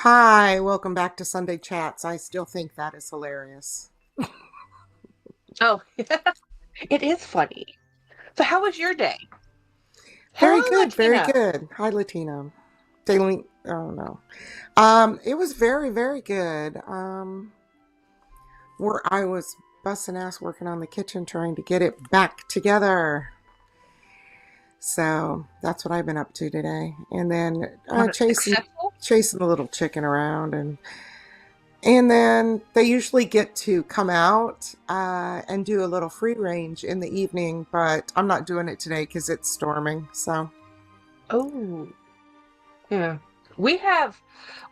Hi, welcome back to Sunday Chats. I still think that is hilarious. Oh, it is funny. So how was your day? Very Hello, good, very Latina. good. Hi, Latino. Daily, oh no. It was very, very good. Where I was busting ass working on the kitchen trying to get it back together. So that's what I've been up to today. And then Was it chasing successful? chasing the little chicken around and then they usually get to come out and do a little free range in the evening, but I'm not doing it today because it's storming. So, Oh, yeah. We have,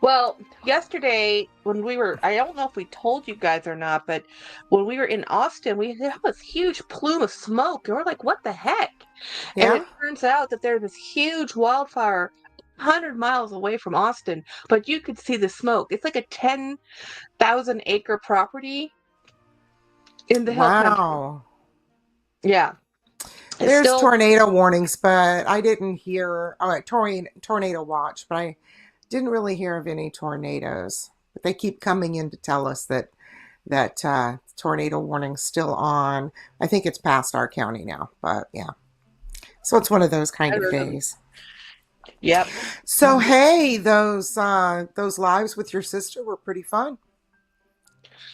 well, yesterday when I don't know if we told you guys or not, but when we were in Austin, we had this huge plume of smoke, and we're like, what the heck? And it yeah. turns out that there's this huge wildfire 100 miles away from Austin, but you could see the smoke. It's like a 10,000 acre property in the hill country. Wow. Yeah. It's There's still, tornado warnings, but I didn't hear, tornado watch, but I didn't really hear of any tornadoes. But they keep coming in to tell us that tornado warning's still on. I think it's past our county now, but yeah. So it's one of those kind of days. yep. So hey, those lives with your sister were pretty fun.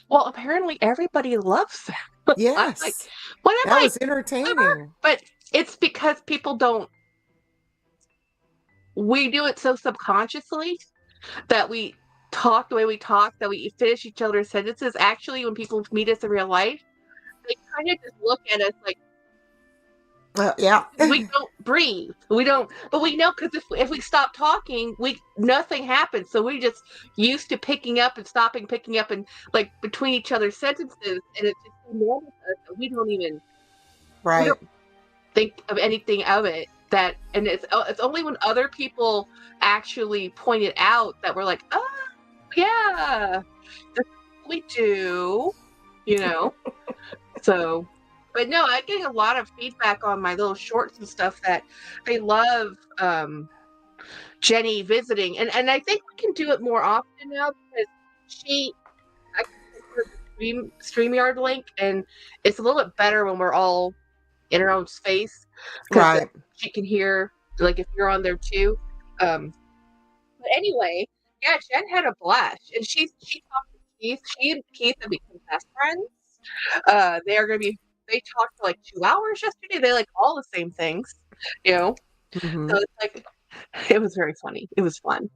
Well, apparently everybody loves that. I'm like, Yes, that whatever, was whatever. entertaining. But it's because people don't, we do it so subconsciously that we talk the way we talk, that we finish each other's sentences. Actually, when people meet us in real life, they kind of just look at us like, Yeah, we don't breathe. We don't, but we know because if we stop talking, we nothing happens. So we just used to picking up and stopping, picking up and like between each other's sentences, and it's just so normal to us that we don't right. think of anything of it. That and it's only when other people actually point it out that we're like, oh yeah, that's what we do, you know. So, but no, I'm getting a lot of feedback on my little shorts and stuff that they love Jenny visiting, and I think we can do it more often now because I can send her the StreamYard link, and it's a little bit better when we're all in our own space because Right. she can hear like if you're on there too. Um, but anyway, yeah, Jen had a blast, and she talked to Keith. She and Keith have become best friends. They are going to be. They talked for like 2 hours yesterday. They like all the same things, you know. Hmm. So it's like it was very funny. It was fun.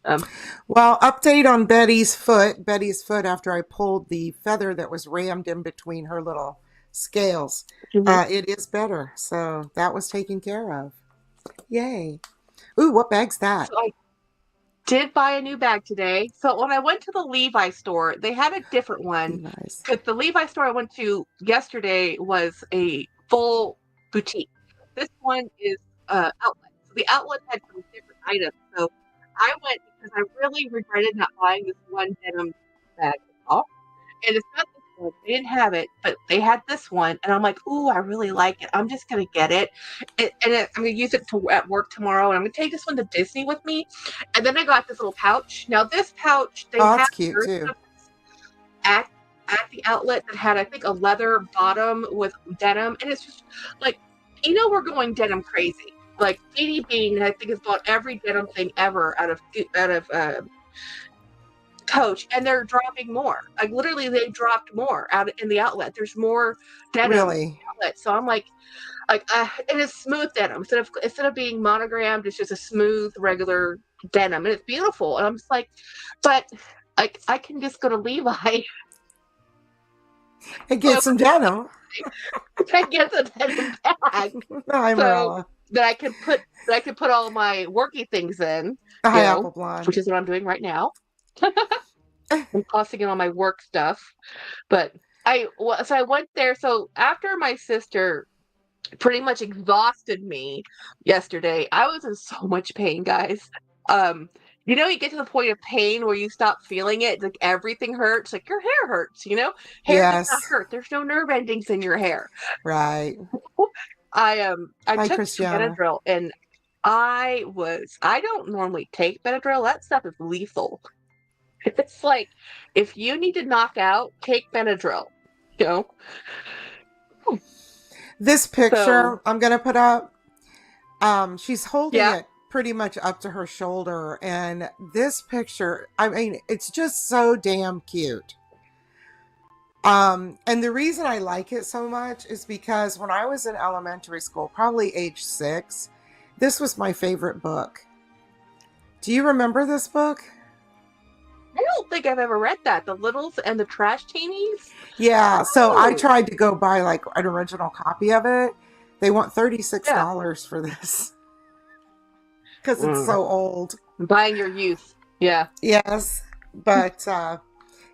Um, Well, update on Betty's foot. Betty's foot after I pulled the feather that was rammed in between her little scales. mhm. It is better. So that was taken care of. Yay. Ooh, what bag's that? So I did buy a new bag today. So when I went to the Levi store, they had a different one Levi's. because the Levi store I went to yesterday was a full boutique. This one is outlet. So the outlet had some different items. So I went because I really regretted not buying this one denim bag at all. And it's not this one. They didn't have it, but they had this one, and I'm like, "Ooh, I really like it. I'm just gonna get it, I'm gonna use it at work tomorrow, and I'm gonna take this one to Disney with me." And then I got this little pouch. Now this pouch, they Oh, had that's cute version too. of this at the outlet that had, I think, a leather bottom with denim, and it's just like, we're going denim crazy. Like Edie Bean, I think, has bought every denim thing ever out of Coach, and they're dropping more. Like literally, they dropped more out in the outlet. There's more denim in Really? the outlet, so I'm and it's smooth denim instead of being monogrammed. It's just a smooth, regular denim, and it's beautiful. And I'm just like, but like I can just go to Levi And get some denim. and get the denim bag, Hi, so Marilla. that I can put all my worky things in, Hi, you know, Apple Blonde. which is what I'm doing right now. I'm tossing in all my work stuff. But so I went there. So after my sister pretty much exhausted me yesterday, I was in so much pain, guys. Um, you get to the point of pain where you stop feeling it, like everything hurts, like your hair hurts, hair does not Yes. hurt. There's no nerve endings in your hair. Right. I Hi, took some Christiana. Benadryl, and I don't normally take Benadryl. That stuff is lethal. It's like, if you need to knock out, take Benadryl, you know? This So, picture I'm gonna put up, she's holding yeah. it pretty much up to her shoulder, and this picture, I mean, it's just so damn cute. And the reason I like it so much is because when I was in elementary school, probably age 6, this was my favorite book. Do you remember this book? I don't think I've ever read that. The Littles and the Trash Tinies? Yeah, so I Oh, tried to go buy like an original copy of it. They want yeah. $36 for this because it's Mm. so old. Buying your youth. Yeah. Yes, but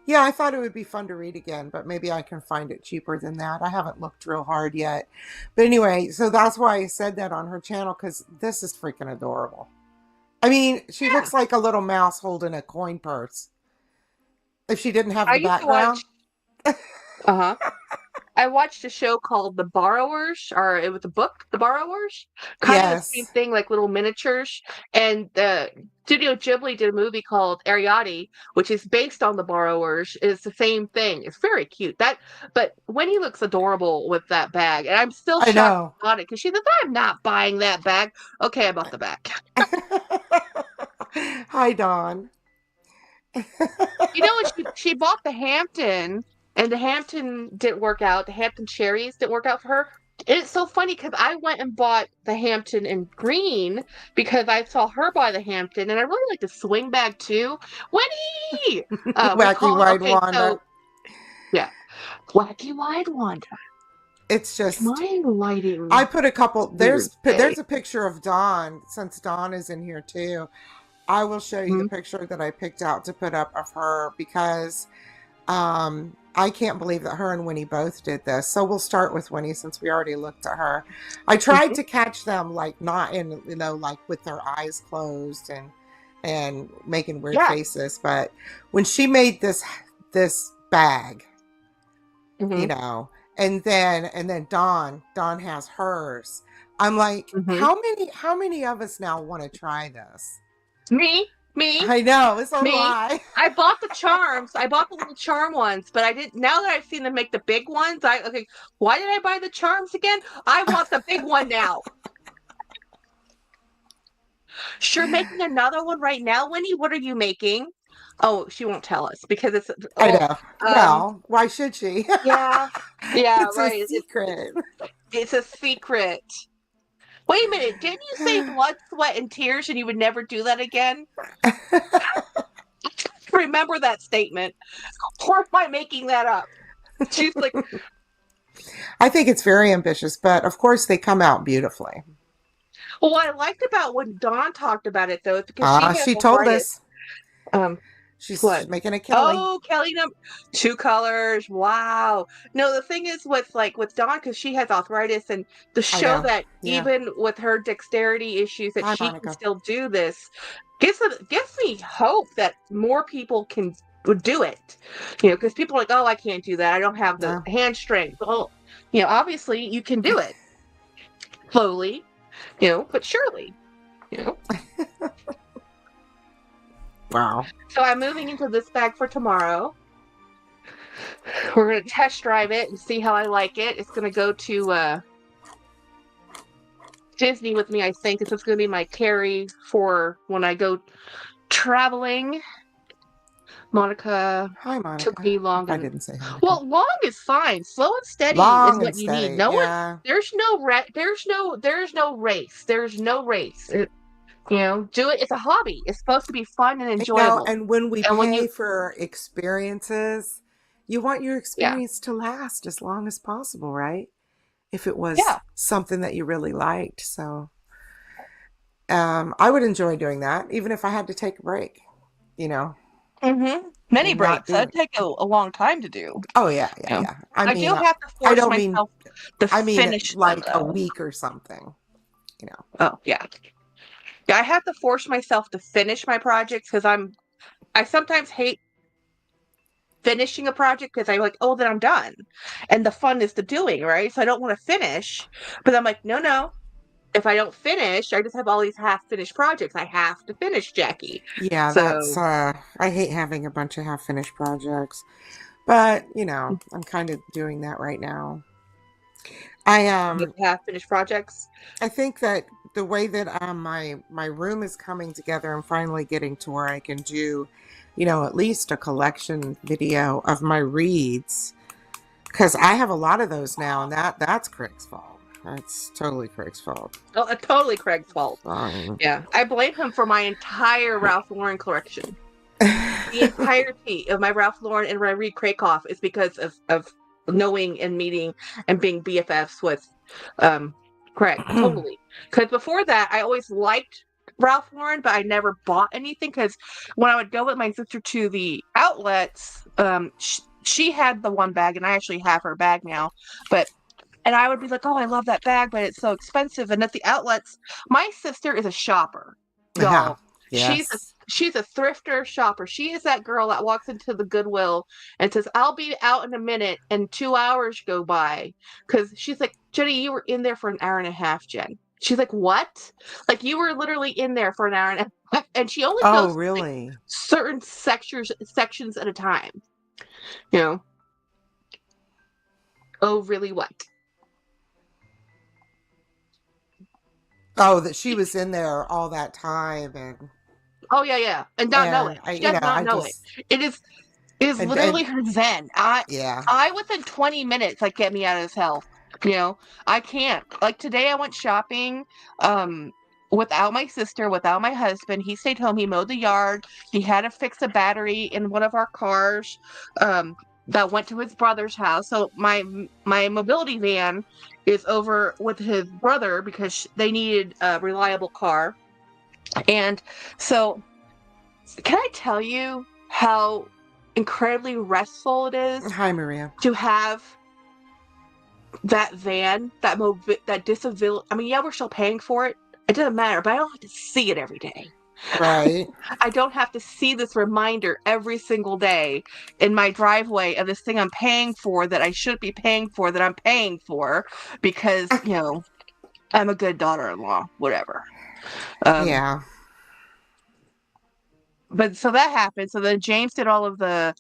yeah, I thought it would be fun to read again, but maybe I can find it cheaper than that. I haven't looked real hard yet. But anyway, so that's why I said that on her channel because this is freaking adorable. I mean, she Yeah. looks like a little mouse holding a coin purse if she didn't have I the used to background. watch, uh-huh. I watched a show called The Borrowers, or it was a book, The Borrowers. Kind of the same Yes, thing, like little miniatures. And Studio Ghibli did a movie called Ariadne, which is based on The Borrowers. It's the same thing. It's very cute. But Winnie looks adorable with that bag, and I'm still I shocked know. she bought it because she says, "I'm not buying that bag." Okay, I bought the bag. Hi, Dawn. You know what? She bought the Hampton, and the Hampton didn't work out. The Hampton cherries didn't work out for her. It's so funny because I went and bought the Hampton in green because I saw her buy the Hampton, and I really like the swing bag too. Winnie, we Wacky call Wide okay. Wanda. So yeah, wacky wide wand. It's just My I lighting put a couple. weird There's day. a picture of Dawn since Dawn is in here too. I will show you the Mhm. picture that I picked out to put up of her because I can't believe that her and Winnie both did this. So we'll start with Winnie since we already looked at her. I tried Mhm. to catch them like not in, like with their eyes closed and making weird Yeah. faces, but when she made this bag, you Hmm. know, and then Dawn has hers. I'm like, Hmm. how many of us now want to try this? Me, me. I know, so do Me, I. I bought the charms. I bought the little charm ones, but I didn't. Now that I've seen them make the big ones, okay. Why did I buy the charms again? I want the big one now. Sure, making another one right now, Winnie. What are you making? Oh, she won't tell us because it's I oh, know. um, Well, why should she? yeah, yeah, It's a right. secret. It's a secret. Wait a minute, didn't you say blood, sweat, and tears, and you would never do that again? Remember that statement, or am I making that up? She's like, I think it's very ambitious, but of course they come out beautifully. well, what I liked about when Dawn talked about it though is because she Ah, has she told arthritis. us Um, she's what? making a Kelly. Oh, Kelly number 2 colors. Wow. No, the thing is with Dawn because she has arthritis and to I show know. that Yeah. even with her dexterity issues that Hi, she can Monica. still do this gives me hope that more people can would do it. Because people are like, oh, I can't do that. I don't have the No. hand strength. Well, obviously you can do it slowly, but surely. You know. Wow. So I'm moving into this bag for tomorrow. We're gonna test drive it and see how I like it. It's gonna go to Disney with me, I think. It's just gonna be my carry for when I go traveling. Monica Hi, took Monica. me If long I and didn't say Monica. well, long is fine. Slow and steady is Long and what you need. steady. No one, Yeah. there's no race. There's no race. Do it. It's a hobby. It's supposed to be fun and I know. enjoyable. And when we And when you, pay for experiences, you want your yeah, experience to last as long as possible, right? If it was yeah. something that you really liked. So I would enjoy doing that, even if I had to take a break, you know, Many and not breaks. do That'd it. take a long time to do. Oh yeah, yeah, You know, yeah. I I mean, do have to I force don't mean, myself to I mean finish them like a though. week or something, you know. Oh yeah, yeah. I have to force myself to finish my projects because I sometimes hate finishing a project because I'm like, oh, then I'm done, and the fun is the doing, right? So I don't want to finish, but I'm like, no, no. if I don't finish, I just have all these half-finished projects. I have to finish, Jackie. Yeah, that's So I hate having a bunch of half-finished projects. But, I'm kind of doing that right now. I you um have half-finished projects. I think that the way that my room is coming together, I'm finally getting to where I can do, at least a collection video of my reads, because I have a lot of those now, and that's Craig's fault. That's totally Craig's fault. Oh, totally Craig's fault. Um, Yeah, I blame him for my entire Ralph Lauren collection. The entirety of my Ralph Lauren and my Reed Krakoff is because of knowing and meeting and being BFFs with Craig. Totally. Because before that, I always liked Ralph Lauren, but I never bought anything because when I would go with my sister to the outlets, she had the one bag, and I actually have her bag now. And I would be like, oh, I love that bag, but it's so expensive. And at the outlets, my sister is a shopper, yeah. y'all. Yes. She's a thrifter shopper. She is that girl that walks into the Goodwill and says, I'll be out in a minute, and 2 hours go by. Because she's like, Jenny, you were in there for an hour and a half, Jen. She's like, what? Like, you were literally in there for an hour and a half. And she only Oh, goes to, like, really? certain sections at a time. You know? Oh, really what? Oh, that she was in there all that time, and Oh yeah, and not know it. and I, She does not I know it. just It is and literally her zen. I yeah. I within 20 minutes like get me out of this hell. You know, I can't. Like today I went shopping without my sister, without my husband. He stayed home, he mowed the yard, he had to fix a battery in one of our cars that went to his brother's house. So my mobility van is over with his brother because they needed a reliable car. And so can I tell you how incredibly restful it is Hi, Maria. to have that van, that disability? I mean, yeah, we're still paying for it. It doesn't matter, but I don't have to see it every day. Right. I don't have to see this reminder every single day in my driveway of this thing I'm paying for that I should be paying for that I'm paying for because, I'm a good daughter-in-law, whatever. Um, Yeah. but so that happened. So then James did all of the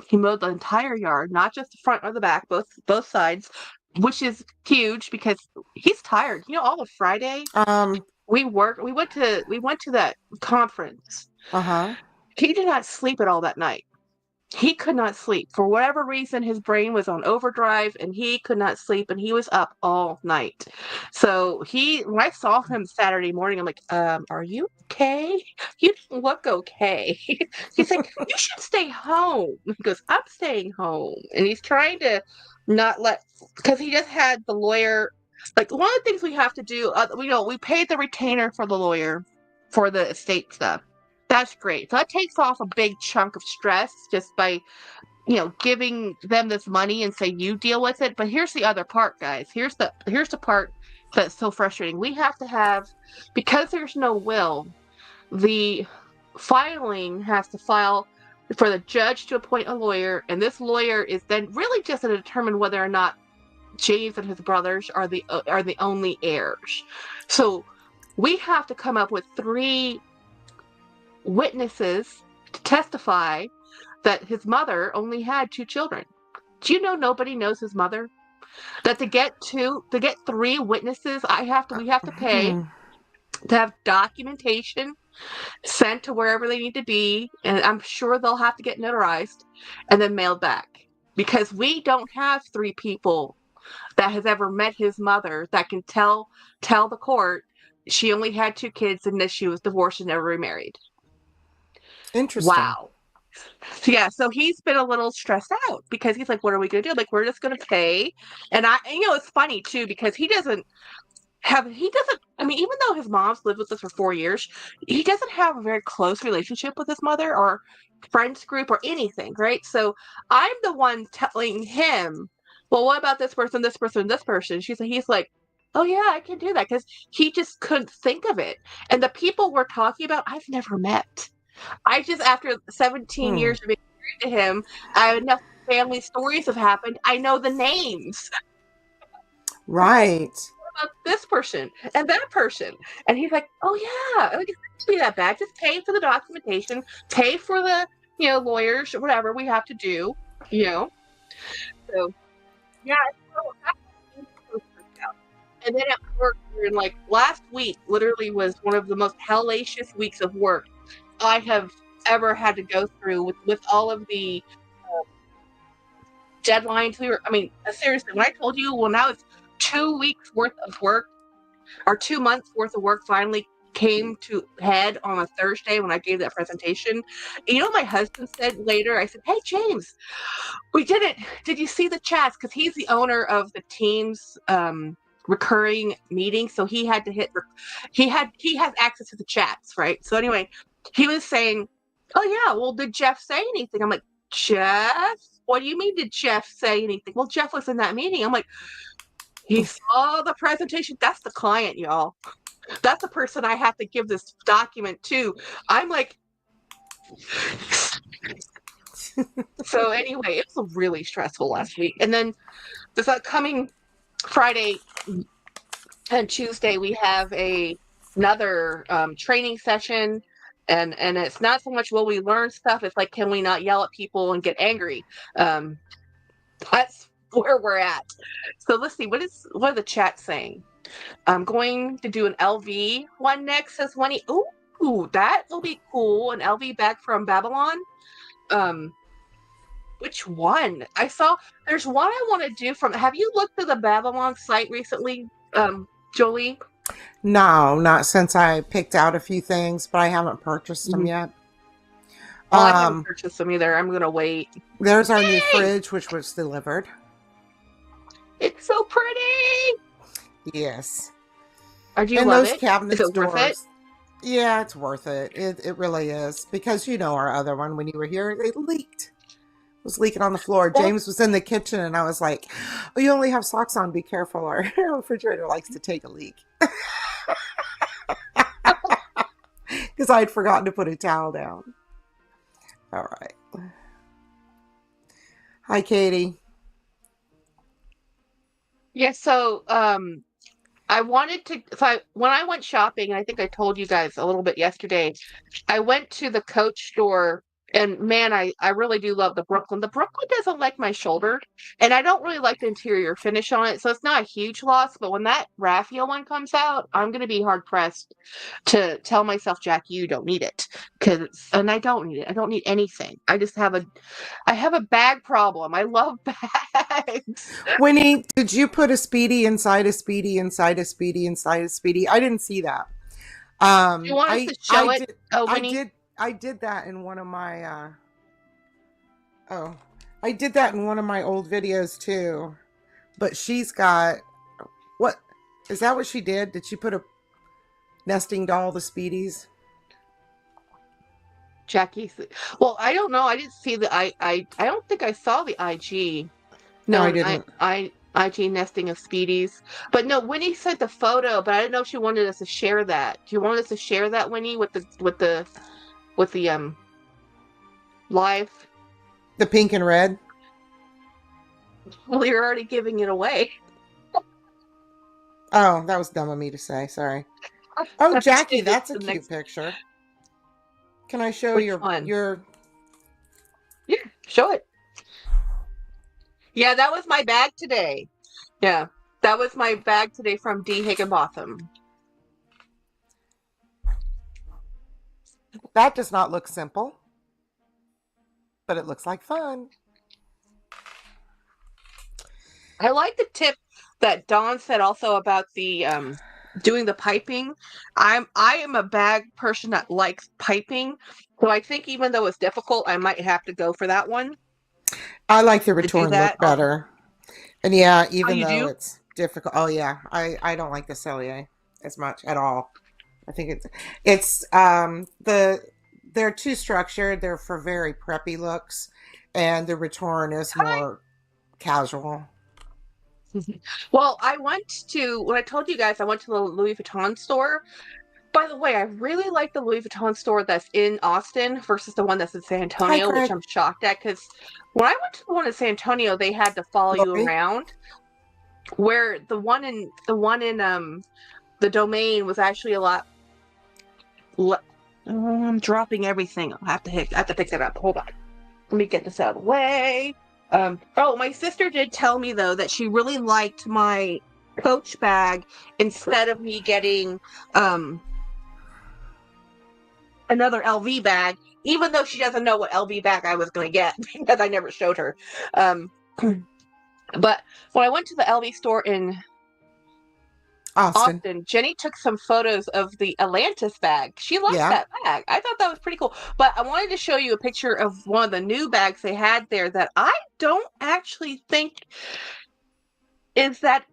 he mowed the entire yard, not just the front or the back, both sides, which is huge because he's tired. All of Friday Um. we went to that conference. Uh-huh. He did not sleep at all that night. He could not sleep. For whatever reason, his brain was on overdrive and he could not sleep and he was up all night. So when I saw him Saturday morning, I'm like, are you okay? You didn't look okay. He's like, you should stay home. He goes, I'm staying home. And he's trying to not because he just had the lawyer. Like, one of the things we have to do, we paid the retainer for the lawyer for the estate stuff. That's great. So that takes off a big chunk of stress just by, giving them this money and say you deal with it. But here's the other part, guys. Here's the part that's so frustrating. We have to have, because there's no will, the filing has to file for the judge to appoint a lawyer, and this lawyer is then really just to determine whether or not James and his brothers are the only heirs. So we have to come up with 3 witnesses to testify that his mother only had 2 children. Do you know nobody knows his mother? That to get 3 witnesses, we have to pay Hmm. to have documentation sent to wherever they need to be, and I'm sure they'll have to get notarized and then mailed back. Because we don't have 3 people that has ever met his mother that can tell the court she only had 2 kids and that she was divorced and never remarried. Interesting. Wow. So yeah, so he's been a little stressed out because he's like, what are we gonna do? Like, we're just gonna pay. And it's funny too, because I mean, even though his mom's lived with us for 4 years, he doesn't have a very close relationship with his mother or friends group or anything, right? So I'm the one telling him, well, what about this person, this person, this person? He's like, oh yeah, I can do that, because he just couldn't think of it. And the people we're talking about, I've never met. After 17 Hmm. years of being married to him, I have enough family stories have happened. I know the names. Right. about this person and that person? And he's like, oh yeah, like, it doesn't be that bad. Just pay for the documentation, pay for the, lawyers or whatever we have to do, you know. So yeah, so that's what things worked out. And then at work, like last week, literally was one of the most hellacious weeks of work I have ever had to go through with all of the deadlines. Seriously, when I told you, well, now it's 2 weeks worth of work, or 2 months worth of work finally came to head on a Thursday when I gave that presentation. You know what my husband said later? I said, hey, James, we did it. Did you see the chats? Because he's the owner of the team's recurring meeting. So he had to he has access to the chats, right? So anyway, he was saying, oh yeah, well, did Jeff say anything? I'm like, Jeff? What do you mean, did Jeff say anything? Well, Jeff was in that meeting. I'm like, he saw the presentation. That's the client, y'all. That's the person I have to give this document to. I'm like, so anyway, it was really stressful last week. And then this upcoming Friday and Tuesday, we have another training session. And it's not so much will we learn stuff. It's like, can we not yell at people and get angry? That's where we're at. So let's see, what are the chats saying? I'm going to do an LV one next, says Winnie. Ooh, that will be cool. An LV bag from Babylon. Which one? I saw there's one I want to do from. Have you looked at the Babylon site recently, Jolee? No, not since I picked out a few things, but I haven't purchased them yet. Oh, I haven't purchased them either. I'm gonna wait. There's our new fridge, which was delivered. It's so pretty. Yes. Do you love those it? cabinet Is it doors. worth it? Yeah, it's worth it. It really is, because our other one, when you were here, it leaked. It was leaking on the floor. Well, James was in the kitchen, and I was like, "Oh, you only have socks on. Be careful. Our refrigerator likes to take a leak." Because I had forgotten to put a towel down. All right. Hi, Katie. yeah. So, I wanted to. When I went shopping, and I think I told you guys a little bit yesterday, I went to the Coach store, and man, I really do love the Brooklyn. The Brooklyn doesn't like my shoulder, and I don't really like the interior finish on it, so it's not a huge loss. But when that Raphael one comes out, I'm going to be hard pressed to tell myself, Jackie, you don't need it, and I don't need it. I don't need anything. I have a bag problem. I love bags. Winnie, did you put a Speedy inside a Speedy inside a Speedy inside a Speedy? I didn't see that. You want us to show it? Did, Winnie? I did that in one of my I did that in one of my old videos too. But she's got, what is that what she did? Did she put a nesting doll, the Speedies? Jackie. Well, I don't know. I didn't see the I don't think I saw the IG. No, I didn't. IG nesting of Speedies. But no, Winnie sent the photo, but I didn't know if she wanted us to share that. Do you want us to share that, Winnie, with the live? The pink and red? Well, you're already giving it away. Oh, that was dumb of me to say. Sorry. Oh, Jackie, that's a cute picture. Can I show your Yeah, show it. Yeah, that was my bag today. Yeah, that was my bag today from D. Higginbotham. That does not look simple, but it looks like fun. I like the tip that Dawn said also about the doing the piping. I am a bag person that likes piping, so I think even though it's difficult, I might have to go for that one. I like the return look better. And yeah, even though it's difficult. Oh yeah, I don't like the Cellier as much at all. I think they're too structured. They're for very preppy looks, and the return is more casual. Well, when I told you guys I went to the Louis Vuitton store. By the way, I really like the Louis Vuitton store that's in Austin versus the one that's in San Antonio, which I'm shocked at, because when I went to the one in San Antonio, they had to follow you around. where the one in the domain was actually a lot. I'm dropping everything. I have to pick that up. Hold on. Let me get this out of the way. Oh, my sister did tell me though that she really liked my Coach bag instead of me getting another LV bag, even though she doesn't know what LV bag I was going to get because I never showed her. But when I went to the LV store in Austin. Austin, Jenny took some photos of the Atlantis bag. She liked Yeah. that bag. I thought that was pretty cool. But I wanted to show you a picture of one of the new bags they had there that I don't actually think is that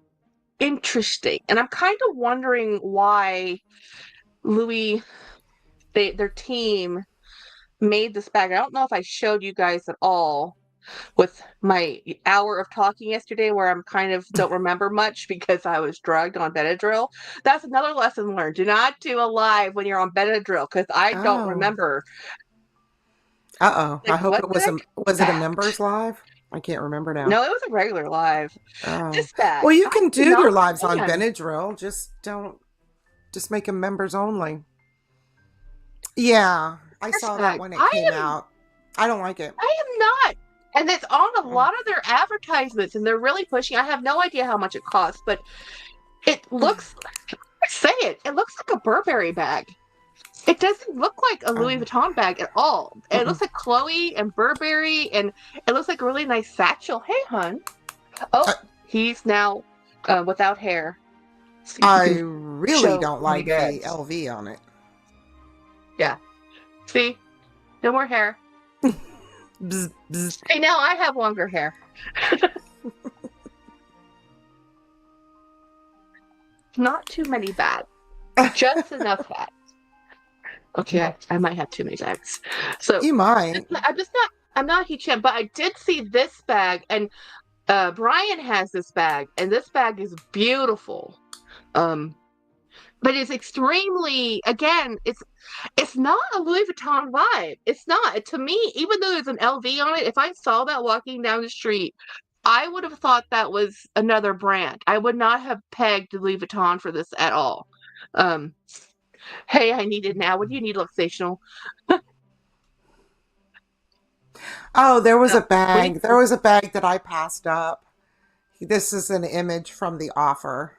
interesting. And I'm kind of wondering why Louis, their team made this bag. I don't know if I showed you guys at all with my hour of talking yesterday where I'm kind of don't remember much because I was drugged on Benadryl. That's another lesson learned. Do not do a live when you're on Benadryl because I don't Oh. remember. Uh-oh. I Like, hope what it the was heck? was it a members live? I can't remember now. No, it was a regular live. Oh. This bag, Well, you I can am do not your lives a on fan. Benadryl. Just make them members only. Yeah. I This saw that bag, when it came out. I don't like it. I am not. And it's on a Mm. lot of their advertisements, and they're really pushing. I have no idea how much it costs, but it looks, say it, it looks like a Burberry bag. It doesn't look like a Louis Vuitton bag at all. It Mm-mm. looks like Chloe and Burberry, and it looks like a really nice satchel. Hey, hun. Oh, I, he's now without hair. So you I can really show don't my like the bags. LV on it. Yeah. See? No more hair. Bzz, bzz. Hey, now I have longer hair. Not too many bags. Just enough bags. Okay, I might have too many bags. So You might. I'm not a huge fan, but I did see this bag, and Brian has this bag, and this bag is beautiful. But it's extremely, again, it's not a Louis Vuitton vibe. It's not. To me, even though there's an LV on it, if I saw that walking down the street, I would have thought that was another brand. I would not have pegged Louis Vuitton for this at all. Um, hey, I need it now. What do you need, Luxational? Oh, there was No. a What do bag. There you was a bag that I passed up. This is an image from the offer.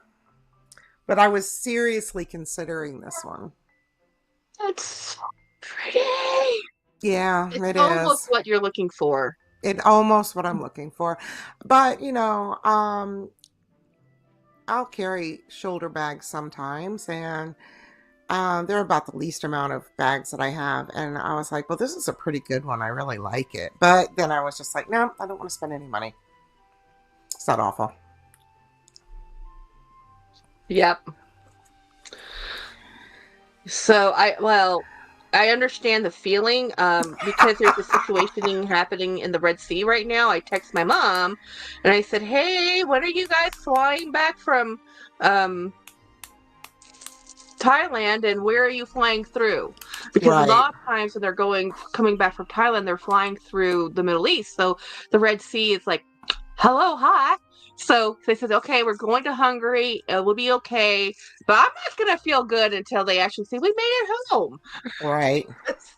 But I was seriously considering this one. That's so pretty. Yeah, It's it almost is. what you're looking for. It almost what I'm looking for. But, I'll carry shoulder bags sometimes, and they're about the least amount of bags that I have. And I was like, well, this is a pretty good one. I really like it. But then I was just like, no, I don't want to spend any money. It's not awful. Yep. So I understand the feeling because there's a situation happening in the Red Sea right now. I text my mom and I said, "Hey, when are you guys flying back from Thailand, and where are you flying through?" Because a Right. lot of times when they're coming back from Thailand, they're flying through the Middle East. So the Red Sea is like, hello, hi. So they said, okay, we're going to Hungary. We'll be okay. But I'm not going to feel good until they actually say, we made it home. Right. It's,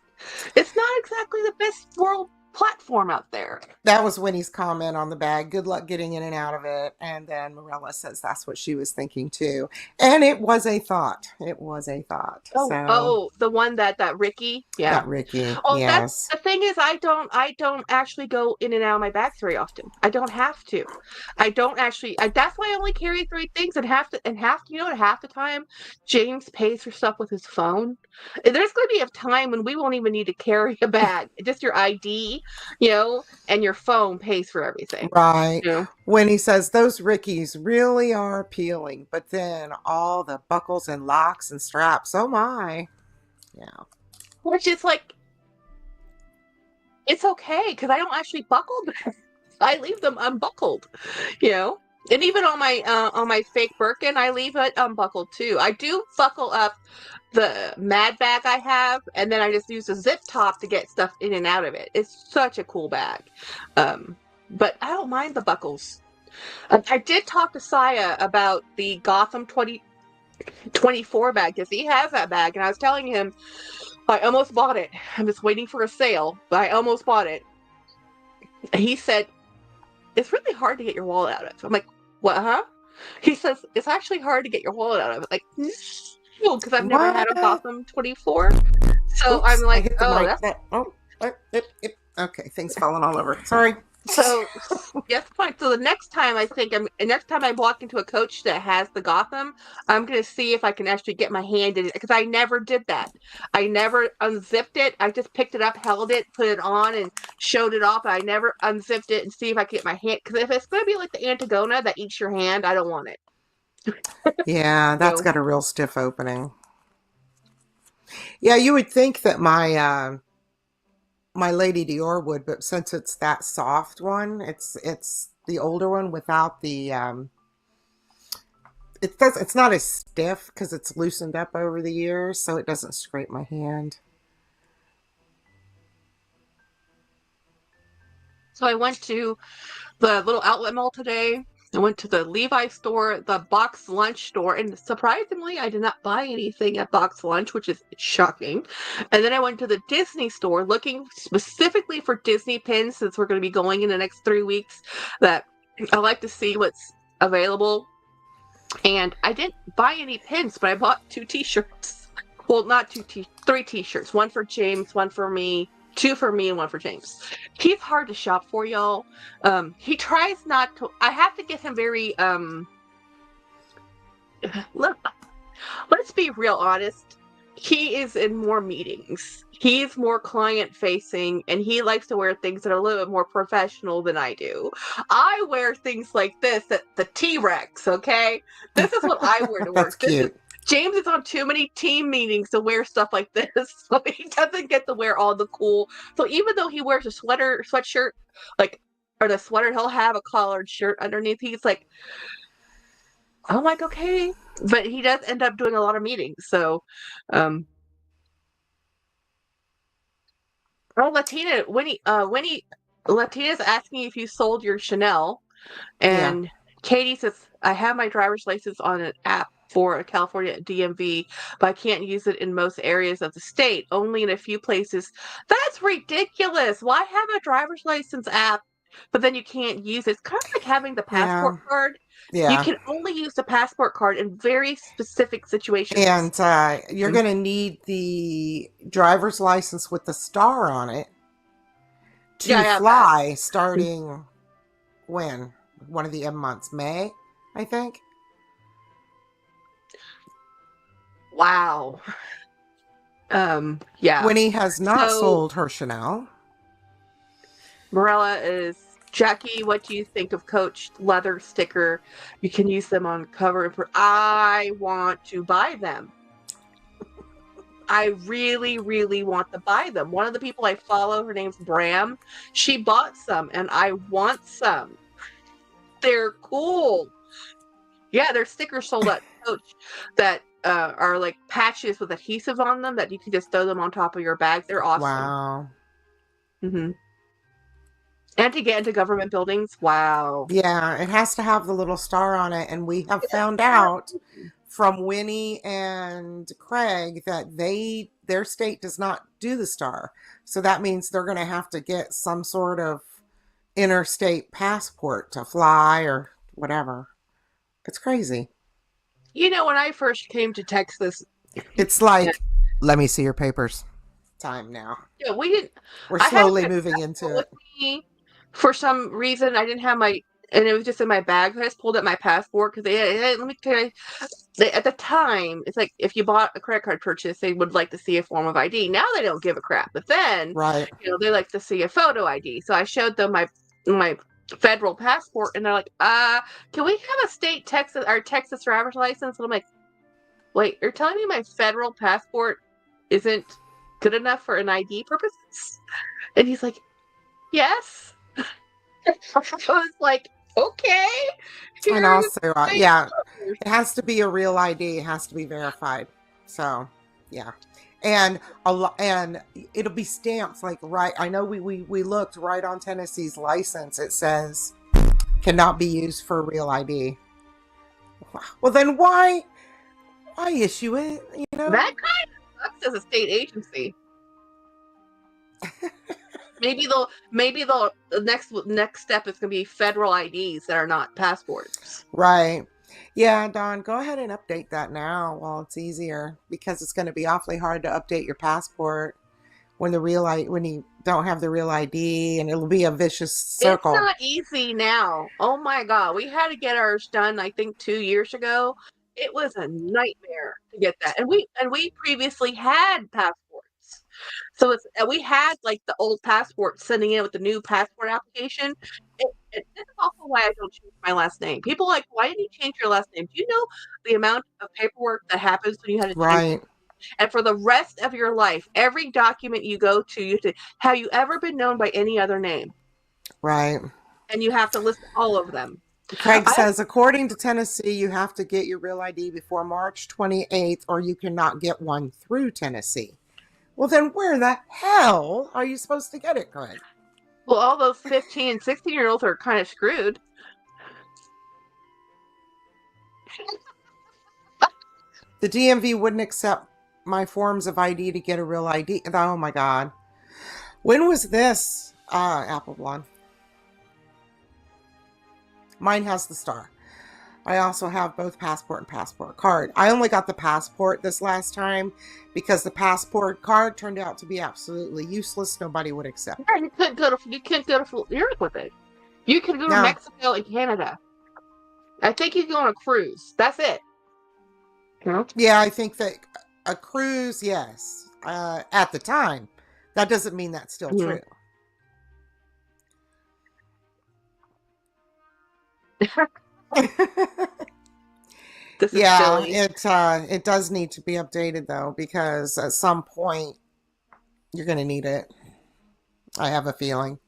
it's not exactly the best world platform out there. That was Winnie's comment on the bag. Good luck getting in and out of it. And then Morella says that's what she was thinking too. And it was a thought. It was a thought. So The one that Ricky, yeah. that Ricky, Oh, that's yes. the thing is I don't actually go in and out of my bags very often. I don't have to. I don't actually. That's why I only carry three things, and half the time James pays for stuff with his phone. And there's going to be a time when we won't even need to carry a bag. Just your ID, and your phone pays for everything. Right. You know, When he says those Rickies really are appealing, but then all the buckles and locks and straps. Oh my. Yeah. which is like it's okay because I don't actually buckle them. I leave them unbuckled, you know. And even on my fake Birkin, I leave it unbuckled too. I do buckle up the Mad bag I have, and then I just use a zip top to get stuff in and out of it. It's such a cool bag. But I don't mind the buckles. I did talk to Siah about the Gotham 2024 bag because he has that bag, and I was telling him I almost bought it. I'm just waiting for a sale, but I almost bought it. And he said it's really hard to get your wallet out of. I'm like, what? Huh? He says it's actually hard to get your wallet out of. Like, no, because I've never had a What? Gotham 24. So I'm Oops, I like, hit the oh, mic. that's Oh, okay, things falling all over. Sorry. so. Yes, fine. So the next time next time I walk into a coach that has the Gotham, I'm gonna see if I can actually get my hand in it because I never did that. I never unzipped it. I just picked it up, held it, put it on, and showed it off. I never unzipped it and see if I can get my hand. Because if it's gonna be like the Antigona that eats your hand, I don't want it. Yeah, that's So got a real stiff opening. Yeah, you would think that my Lady Dior would, but since it's that soft one, it's the older one without the it's not as stiff because it's loosened up over the years, so it doesn't scrape my hand. so I went to the little outlet mall today. I went to the Levi store, the box lunch store, and surprisingly, I did not buy anything at box lunch, which is shocking. And then I went to the Disney store looking specifically for Disney pins since we're going to be going in the next 3 weeks. That I like to see what's available. And I didn't buy any pins, but I bought 2 t-shirts. Well, not 3 t-shirts. One for James, one for me, 2 for me, and 1 for James. He's hard to shop for, y'all. He tries not to. I have to get him very. Look, let's be real honest. He is in more meetings. He's more client facing, and he likes to wear things that are a little bit more professional than I do. I wear things like this at the T-Rex, okay? This is what I wear to That's work. cute. James is on too many team meetings to wear stuff like this, so he doesn't get to wear all the cool. So even though he wears a sweatshirt, like, or the sweater, he'll have a collared shirt underneath. He's like, I'm like, okay. But he does end up doing a lot of meetings, so um oh, Winnie, Latina's asking if you sold your Chanel, Yeah. and Katie says, I have my driver's license on an app for a California DMV, but I can't use it in most areas of the state, only in a few places. That's ridiculous. Why have a driver's license app, but then you can't use it? It's kind of like having the passport Yeah. card. You Yeah. can only use the passport card in very specific situations. And you're Mm. going to need the driver's license with the star on it Yeah, I to have that. fly starting when? One of the M months, May, I think. Wow. Yeah. Winnie has not So sold her Chanel. Morella is Jackie. What do you think of Coach leather sticker? You can use them on cover. I want to buy them. I really, really want to buy them. One of the people I follow, her name's Bram. She bought some, and I want some. They're cool. Yeah, they're stickers sold at Coach that are like patches with adhesive on them that you can just throw them on top of your bag. They're awesome. Wow. Hmm. And to get into government buildings, wow. Yeah, it has to have the little star on it. And we have found out from Winnie and Craig that their state does not do the star. So that means they're going to have to get some sort of interstate passport to fly or whatever. It's crazy. You know, when I first came to Texas, It's yeah, like, let me see your papers. Time now. yeah, we didn't. We're I had slowly my moving into passport with it. me for some reason. I didn't have my, and it was just in my bag. So I just pulled up my passport because let me tell you, at the time, it's like if you bought a credit card purchase, they would like to see a form of ID. Now they don't give a crap, but then, Right. they like to see a photo ID. So I showed them my federal passport, and they're like, can we have a state Texas driver's license? And I'm like, wait, you're telling me my federal passport isn't good enough for an ID purposes? And he's like, yes. I was like, okay, And here's also, my yeah, numbers. it has to be a real ID. It has to be verified. So, yeah. And and it'll be stamped like right. I know we looked right on Tennessee's license. It says cannot be used for real ID. Well, then why issue it? You That know? kind of sucks as a state agency. Maybe they'll the next step is going to be federal IDs that are not passports. Right. Yeah, Don, go ahead and update that now while it's easier because it's going to be awfully hard to update your passport when when you don't have the real ID, and it'll be a vicious It's circle. not easy now. Oh my God. We had to get ours done, I think 2 years ago. It was a nightmare to get that. And we previously had passports. So we had like the old passport sending in with the new passport application. This is also why I don't change my last name. People are like, why did you change your last name? Do you know the amount of paperwork that happens when you had to change? Right. And for the rest of your life, every document you go to, have you ever been known by any other name? Right. And you have to list all of them. Craig I says, according to Tennessee, you have to get your real ID before March 28th, or you cannot get one through Tennessee. Well, then where the hell are you supposed to get it, Craig? Well, all those 15 and 16-year-olds are kind of screwed. The DMV wouldn't accept my forms of ID to get a real ID. Oh my God. When was this? Apple Blonde. Mine has the star. I also have both passport and passport card. I only got the passport this last time because the passport card turned out to be absolutely useless. Nobody would accept it. You can't go to Europe with it. You can go to No. Mexico and Canada. I think you can go on a cruise. That's it. Yeah, I think that a cruise, yes. At the time. That doesn't mean that's still Mhm. true. This is Yeah, silly. it does need to be updated though, because at some point you're gonna need it. I have a feeling.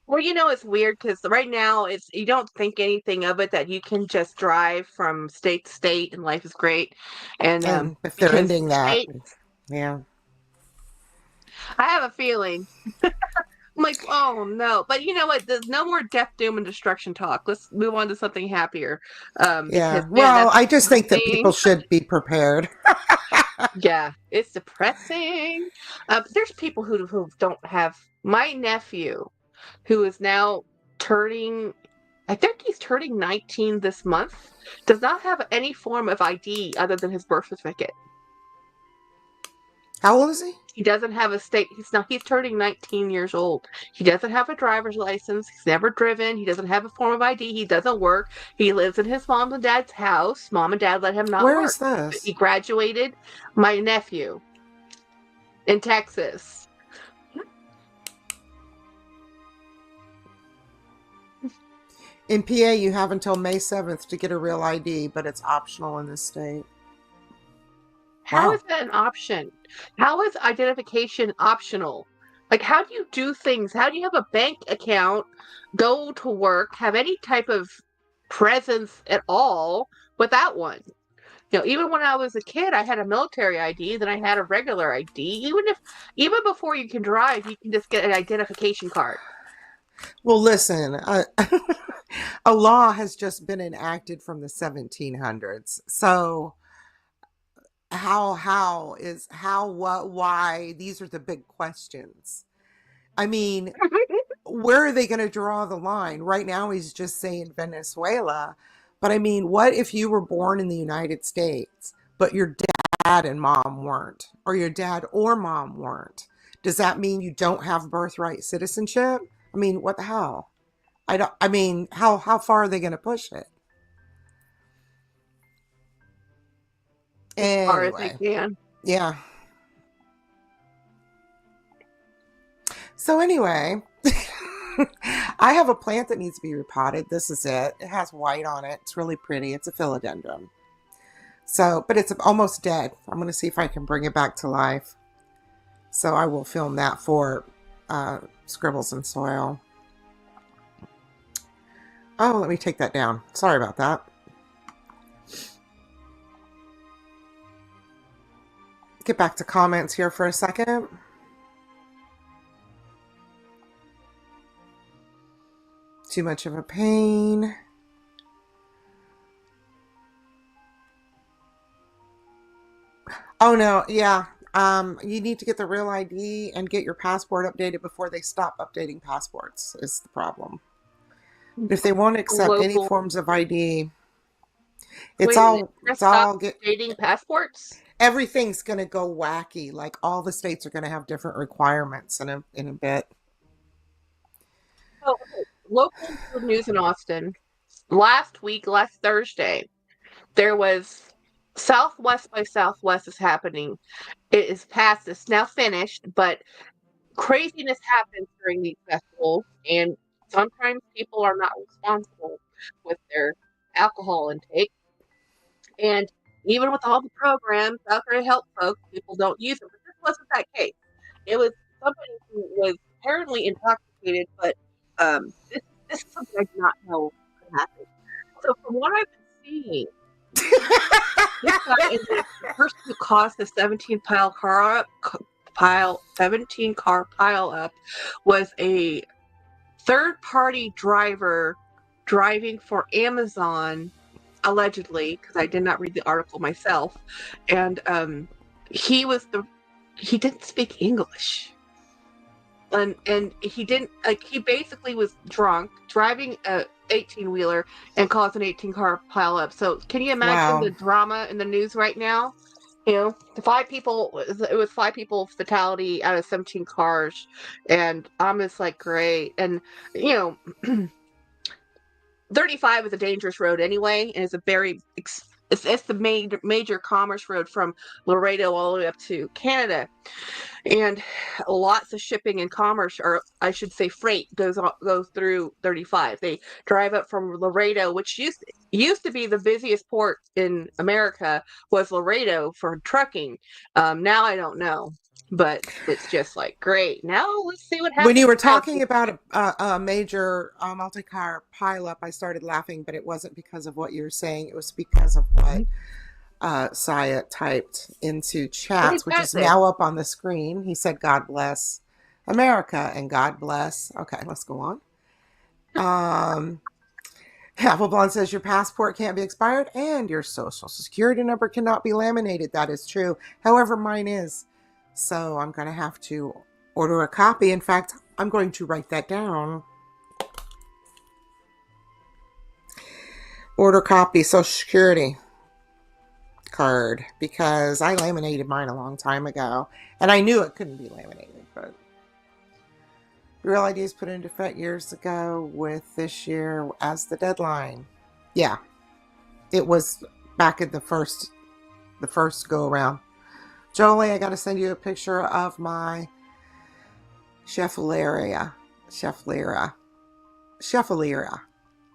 Well, it's weird because right now you don't think anything of it that you can just drive from state to state and life is great. And And if they're because ending that, state, yeah. I have a feeling. I'm like, oh no. But you know what? There's no more death, doom, and destruction talk. Let's move on to something happier. Because Yeah. man, Well, that's I just think that people depressing. should be prepared. Yeah, it's depressing. There's people who don't have. My nephew, who is now turning, I think he's turning 19 this month, does not have any form of ID other than his birth certificate. How old is he? He doesn't have a state. He's turning 19 years old. He doesn't have a driver's license. He's never driven. He doesn't have a form of ID. He doesn't work. He lives in his mom and dad's house. Mom and dad let him not Where is work. He this? graduated. My nephew in Texas. In PA, you have until May 7th to get a real ID, but it's optional in this state. How Wow. is that an option? How is identification optional? Like, how do you do things? How do you have a bank account, go to work, have any type of presence at all without one? Even when I was a kid, I had a military ID, then I had a regular ID. Even before you can drive, you can just get an identification card. Well, listen, a law has just been enacted from the 1700s. So what, why? These are the big questions. I mean, where are they going to draw the line? Right now, he's just saying Venezuela. But I mean, what if you were born in the United States, but your dad and mom weren't, or your dad or mom weren't? Does that mean you don't have birthright citizenship? I mean, what the hell? I don't. I mean, how far are they going to push it? As far as they Anyway, can. yeah. So anyway, I have a plant that needs to be repotted. This is it. It has white on it. It's really pretty. It's a philodendron. So, but it's almost dead. I'm going to see if I can bring it back to life. So I will film that for Scribbles and Soil. Oh, let me take that down. Sorry about that. Get back to comments here for a second. too much of a pain. Oh no, yeah. You need to get the real ID and get your passport updated before they stop updating passports, is the problem. If they won't accept any Local. forms of ID, Wait a minute. it's Stop all get dating passports? everything's gonna go wacky. Like all the states are gonna have different requirements in a bit. Oh, okay. Local news in Austin. Last Thursday, there was Southwest by Southwest is happening. It is past, it's now finished, but craziness happens during these festivals, and sometimes people are not responsible with their alcohol intake. And even with all the programs out there to help folks, people don't use them. But this wasn't that case. It was somebody who was apparently intoxicated, but this is something I did not know could happen. So from what I've been seeing, this guy is the person who caused the 17 car pile up was a third party driver driving for Amazon, allegedly, because I did not read the article myself, and he didn't speak English, and he didn't, like, he basically was drunk driving a 18-wheeler and caused an 18 car pile up. So can you imagine Wow. the drama in the news right now? You know, it was 5 people fatality out of 17 cars, and I'm just like, great. And you know, 35 is a dangerous road anyway, and it's a very it's the major commerce road from Laredo all the way up to Canada, and lots of shipping and commerce, or I should say freight, goes through 35. They drive up from Laredo, which used to be the busiest port in America, was Laredo for trucking. Now I don't know, but it's just like, great. Now let's see what When happens you were now. talking about a major multi-car pileup, I started laughing, but it wasn't because of what you were saying. It was because of what Siah typed into What did chats, which that is say? now up on the screen. He said, God bless America and God bless. Okay, let's go on. Apple Blonde says your passport can't be expired and your social security number cannot be laminated. That is true. However, mine is. So I'm going to have to order a copy. In fact, I'm going to write that down. Order copy social security card, because I laminated mine a long time ago and I knew it couldn't be laminated, but Real IDs put into effect years ago with this year as the deadline. Yeah, it was back at the first go around. Jolie, I got to send you a picture of my Chefalera.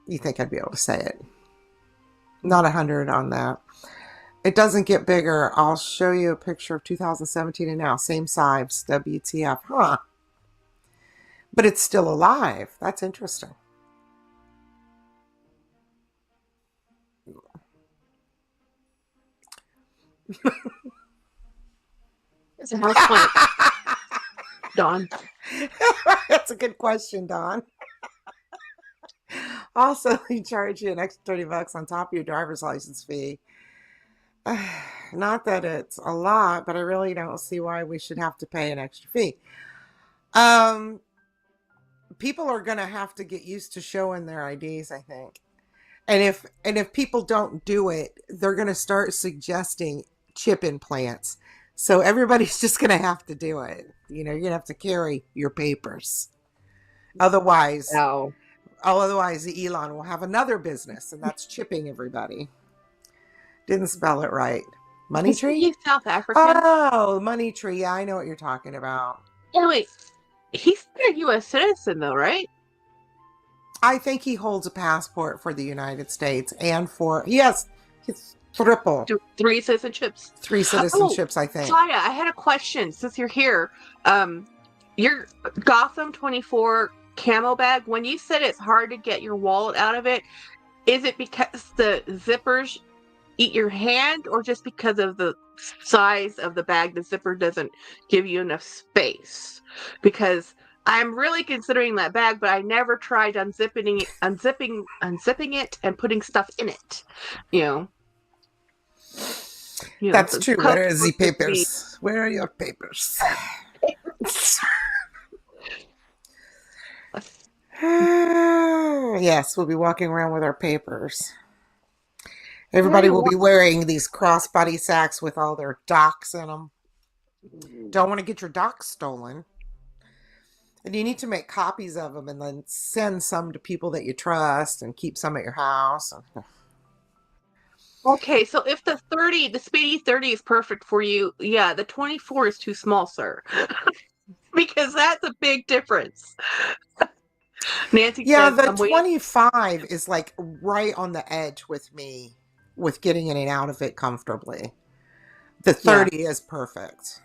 You think I'd be able to say it? Not 100 on that. It doesn't get bigger. I'll show you a picture of 2017 and now. Same size. WTF. Huh. But it's still alive. That's interesting. It's a house plant, Dawn. That's a good question, Dawn. Also, they charge you an extra $30 on top of your driver's license fee. Not that it's a lot, but I really don't see why we should have to pay an extra fee. People are going to have to get used to showing their IDs, I think. And if people don't do it, they're going to start suggesting chip implants. So everybody's just going to have to do it. You know, you're going to have to carry your papers. Otherwise, No. otherwise Elon will have another business, and that's chipping everybody. Didn't spell it right. Money Isn't tree? he South African? Oh, money tree. Yeah, I know what you're talking about. Yeah, wait. He's a U.S. citizen, though, right? I think he holds a passport for the United States and for, yes, it's triple. 3 citizenships. 3 citizenships, I think. Siah, I had a question since you're here. Your Gotham 24 camo bag, when you said it's hard to get your wallet out of it, is it because the zippers eat your hand, or just because of the size of the bag, the zipper doesn't give you enough space? Because I'm really considering that bag, but I never tried unzipping it and putting stuff in it. You know, That's the true. coat Where is are the supposed to be. papers? Where are your papers? Yes, we'll be walking around with our papers. Everybody will be wearing these crossbody sacks with all their docs in them. Don't want to get your docs stolen. And you need to make copies of them and then send some to people that you trust and keep some at your house. Okay, so if the Speedy 30 is perfect for you, yeah, the 24 is too small, sir. Because that's a big difference. Nancy Yeah, says, the I'm waiting. 25 is like right on the edge with me with getting in and out of it comfortably. The Yeah. 30 is perfect.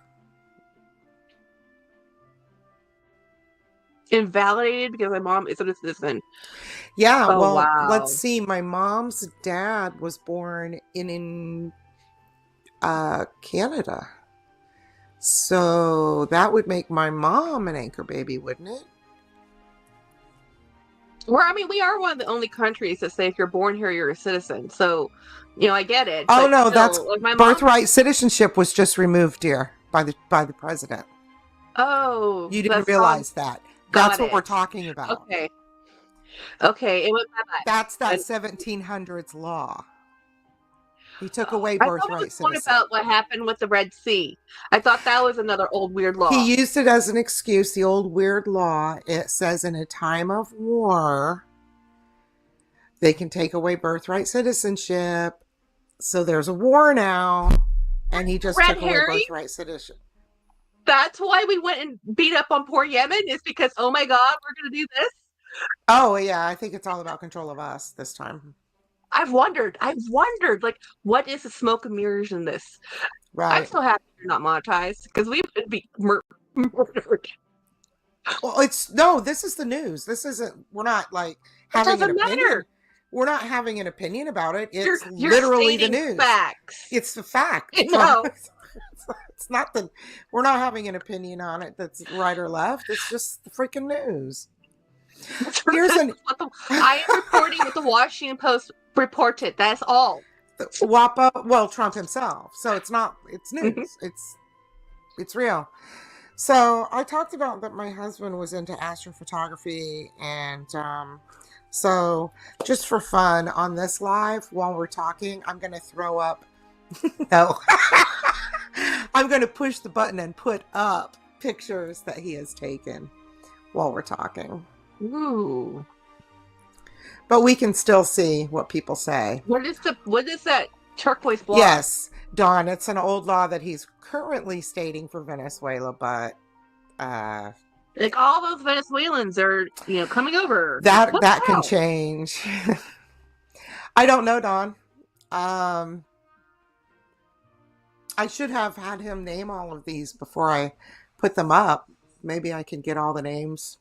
Invalidated because my mom isn't a citizen. Yeah, Oh, well, let's wow. see. My mom's dad was born in Canada. So that would make my mom an anchor baby, wouldn't it? I mean, we are one of the only countries that say if you're born here, you're a citizen. So, I get it, Oh but no, that's still, like my mom. birthright citizenship was just removed, dear, by the president. Oh, You didn't that's all. realize that. That's Got what we're it. talking about. Okay. Okay, it went bye That's that bye. 1700s law. He took away I thought it was birthright one citizenship. about what happened with the Red Sea. I thought that was another old weird law. He used it as an excuse, the old weird law. It says in a time of war, they can take away birthright citizenship. So there's a war now, and he just Red took away Harry? birthright citizenship. That's why we went and beat up on poor Yemen, is because, oh my God, we're going to do this? Oh, yeah, I think it's all about control of us this time. I've wondered, like, what is the smoke and mirrors in this? I'm Right. so happy you're not monetized because we would be murdered. Well, no, this is the news. This isn't, we're not like It having an doesn't opinion. matter. We're not having an opinion about it. It's You're literally the stating news. facts. It's the fact. No. It's not the, we're not having an opinion on it that's right or left. It's just the freaking news. Here's an I am reporting what the Washington Post reported. That's all. WAPA, well, Trump himself. So it's not, it's news. It's real. So I talked about that my husband was into astrophotography, and so just for fun on this live while we're talking, I'm going to throw up. No, I'm going to push the button and put up pictures that he has taken while we're talking. Ooh. But we can still see what people say. What is that turquoise block? Yes, Dawn, it's an old law that he's currently stating for Venezuela, but like all those Venezuelans are, coming over. that can change. I don't know, Dawn. I should have had him name all of these before I put them up. Maybe I can get all the names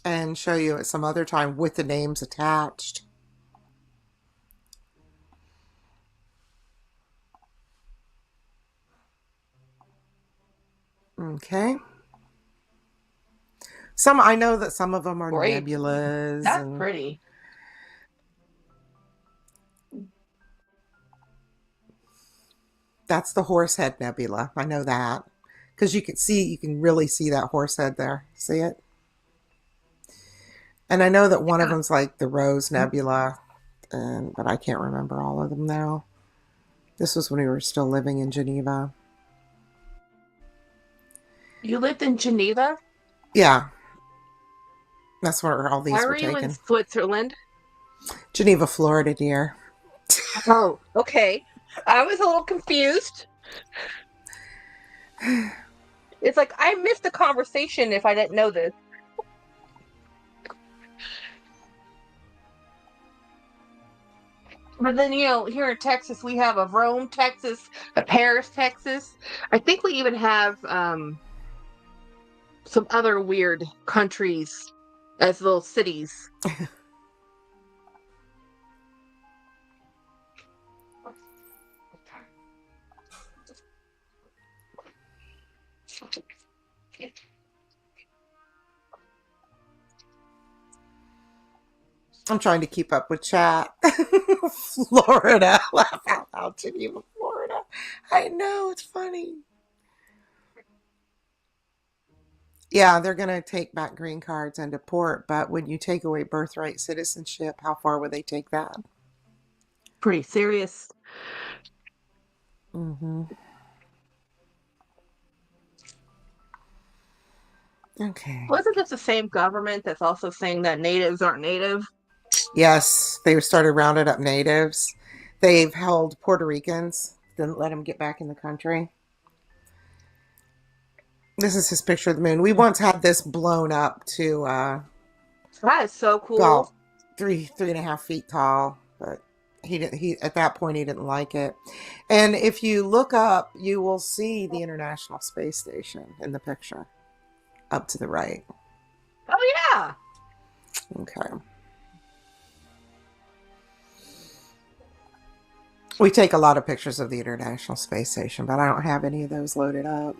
and show you at some other time with the names attached. Okay. I know that some of them are Great. nebulas. That's pretty. That's the Horsehead Nebula. I know that. Because you can really see that horse head there. See it? And I know that one of them's like the Rose Nebula, but I can't remember all of them now. This was when we were still living in Geneva. You lived in Geneva? Yeah. That's where all these Why were were you in taken. Switzerland? Geneva, Florida, dear. Oh, okay. I was a little confused. It's like I missed the conversation if I didn't know this. But then, here in Texas, we have a Rome, Texas, a Paris, Texas. I think we even have some other weird countries as little cities. I'm trying to keep up with chat. Florida. Laugh out loud, Geneva, Florida. I know, it's funny. Yeah, they're going to take back green cards and deport, but when you take away birthright citizenship, how far would they take that? Pretty serious. Mm-hmm. Okay. Wasn't this the same government that's also saying that natives aren't native? Yes, they started rounding up natives. They've held Puerto Ricans, didn't let them get back in the country. This is his picture of the moon. We once had this blown up to That is so cool. about 3.5 feet tall, but he at that point he didn't like it. And if you look up, you will see the International Space Station in the picture up to the right. Oh yeah. Okay. We take a lot of pictures of the International Space Station, but I don't have any of those loaded up.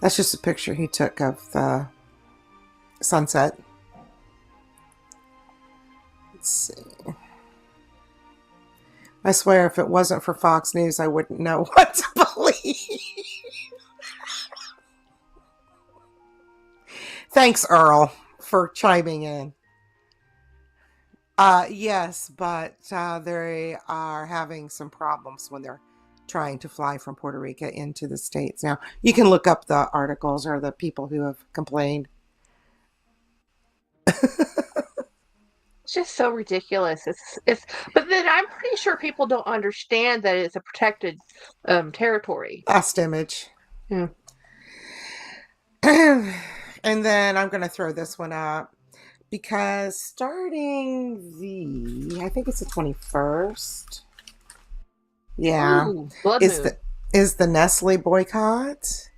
That's just a picture he took of the sunset. Let's see. I swear if it wasn't for Fox News, I wouldn't know what to believe. Thanks, Earl, for chiming in. Yes, but they are having some problems when they're trying to fly from Puerto Rico into the States. Now, you can look up the articles or the people who have complained. It's just so ridiculous. It's but then I'm pretty sure people don't understand that it's a protected territory. Last image. Yeah. And then I'm going to throw this one up because starting I think it's the 21st. Yeah. Ooh, blood is moon. the Nestle boycott.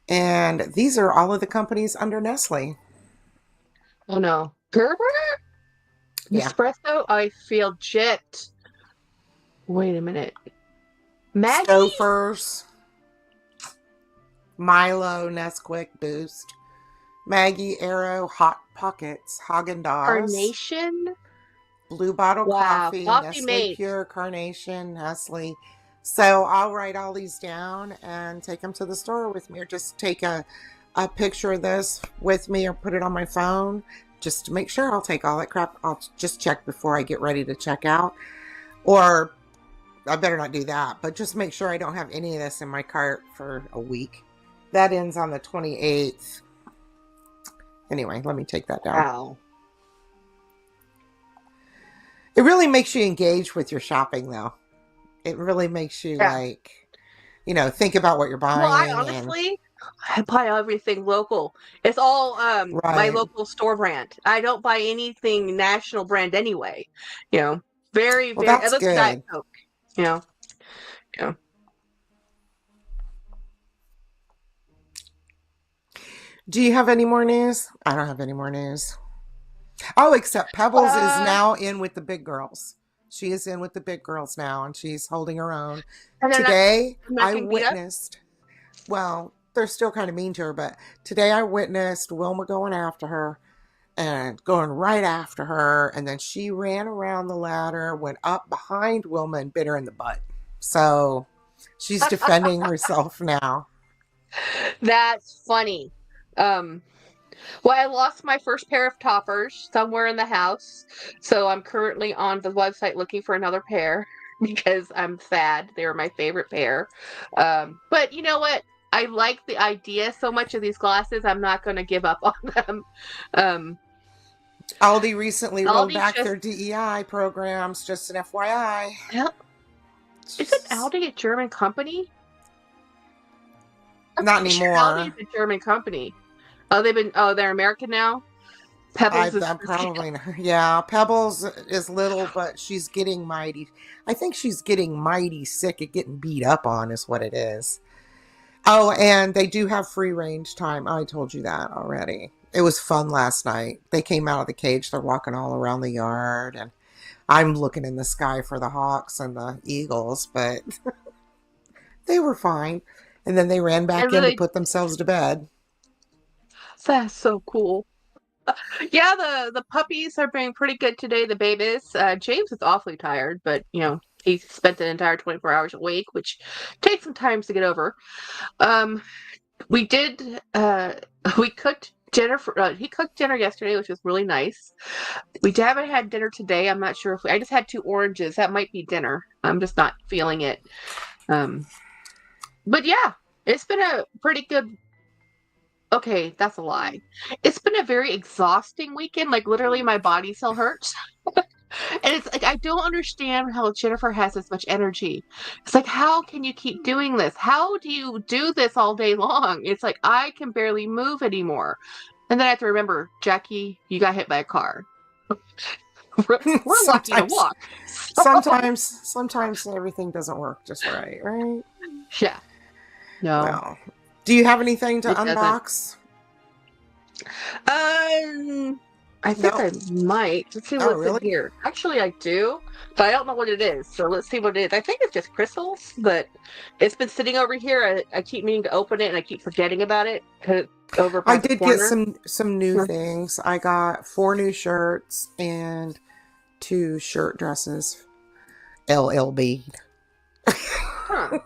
And these are all of the companies under Nestle. Oh no. Gerber? Yeah. Espresso? I feel jet. Wait a minute. Maggie? Stouffer's, Milo, Nesquik, Boost, Maggie, Arrow, Hot Pockets, Haagen-Dazs, Carnation? Blue Bottle Wow. Coffee, Coffee Nestle mate. Pure, Carnation, Nestle. So I'll write all these down and take them to the store with me, or just take a picture of this with me or put it on my phone just to make sure. I'll take all that crap. I'll just check before I get ready to check out. Or I better not do that, but just make sure I don't have any of this in my cart for a week. That ends on the 28th. Anyway, let me take that down. Wow. It really makes you engage with your shopping, though. It really makes you, think about what you're buying. Well, I honestly, I buy everything local. It's all my Right. local store brand. I don't buy anything national brand anyway. Very, Well, very. I that's look at Diet good. Coke. Yeah. Do you have any more news? I don't have any more news. Oh, except Pebbles is now in with the big girls. She is in with the big girls now, and she's holding her own. And Today, not I getting beat up? witnessed, well, they're still kind of mean to her, but today I witnessed Wilma going after her and going right after her, and then she ran around the ladder, went up behind Wilma, and bit her in the butt. So she's defending herself now. That's funny. Well, I lost my first pair of toppers somewhere in the house, so I'm currently on the website looking for another pair because I'm sad. They were my favorite pair. But you know what? I like the idea so much of these glasses, I'm not going to give up on them. Aldi recently rolled Aldi back just- their DEI programs, just an FYI. Isn't Aldi a German company? Not pretty sure anymore. Aldi is a German company. They're American now? Pebbles is I'm probably not. Yeah, Pebbles is little, but she's getting mighty. I think she's getting mighty sick of getting beat up on, is what it is. Oh, and they do have free range time. I told you that already. It was fun last night. They came out of the cage. They're walking all around the yard, and I'm looking in the sky for the hawks and the eagles, but they were fine. And then they ran back in to put themselves to bed. That's so cool. Yeah, the puppies are being pretty good today, the babies. James is awfully tired, but he spent an entire 24 hours awake, which takes some time to get over. Um, we did we cooked dinner for he cooked dinner yesterday, which was really nice. We haven't had dinner today. I'm not sure if I just had 2 oranges. That might be dinner. I'm just not feeling it. Um, but yeah, it's been a pretty good. Okay, that's a lie. It's been a very exhausting weekend. Like literally, my body still hurts. And it's like I don't understand how Jennifer has this much energy. It's like, how can you keep doing this? How do you do this all day long? It's like I can barely move anymore. And then I have to remember, Jackie, you got hit by a car. We're lucky to sometimes, walk. So, sometimes everything doesn't work just right, right? yeah. No, Well, do you have anything to it doesn't. unbox? I think No. I might. Let's see Oh, what's in really? here. Actually, I do, but I don't know what it is. So let's see what it is. I think it's just crystals, but it's been sitting over here. I keep meaning to open it, and I keep forgetting about it because it's over I by the did get corner. some new Hmm. things. I got 4 new shirts and 2 shirt dresses. LLB. Huh.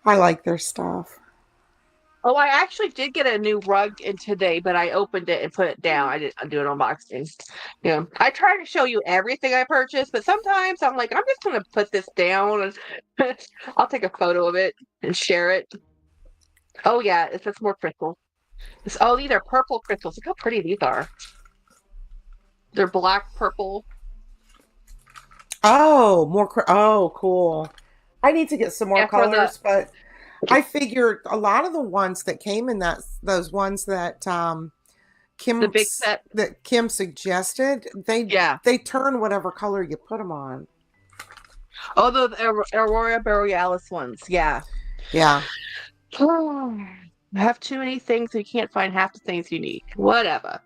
I like their stuff. Oh, I actually did get a new rug in today, but I opened it and put it down. I didn't do an unboxing. Yeah, I try to show you everything I purchased, but sometimes I'm like, I'm just gonna put this down and I'll take a photo of it and share it. Oh yeah, it's just more crystals. Oh, these are purple crystals. Look how pretty these are. They're black, purple. Oh, oh, cool. I need to get some more Yeah, for the colors, but I figured a lot of the ones that came in those ones that big set. Kim suggested, Yeah. they turn whatever color you put them on. Oh, the Aurora Borealis ones. Yeah. Yeah. I have too many things, so you can't find half the things you need. Whatever.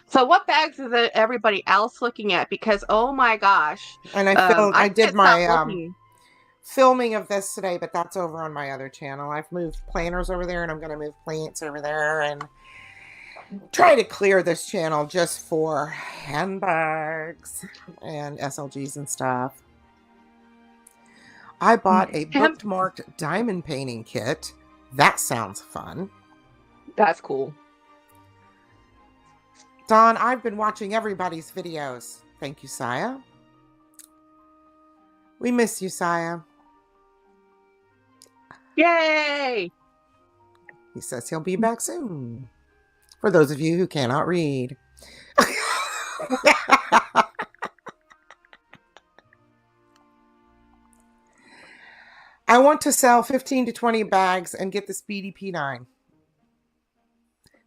So, what bags is everybody else looking at? Because, oh my gosh, And I I did can't stop my looking. filming of this today, but that's over on my other channel. I've moved planners over there and I'm going to move plants over there and try to clear this channel just for handbags and SLGs and stuff. I bought a bookmarked diamond painting kit. That sounds fun. That's cool. Dawn, I've been watching everybody's videos. Thank you, Siah. We miss you, Siah. Yay! He says he'll be back soon. For those of you who cannot read. I want to sell 15 to 20 bags and get the Speedy P9.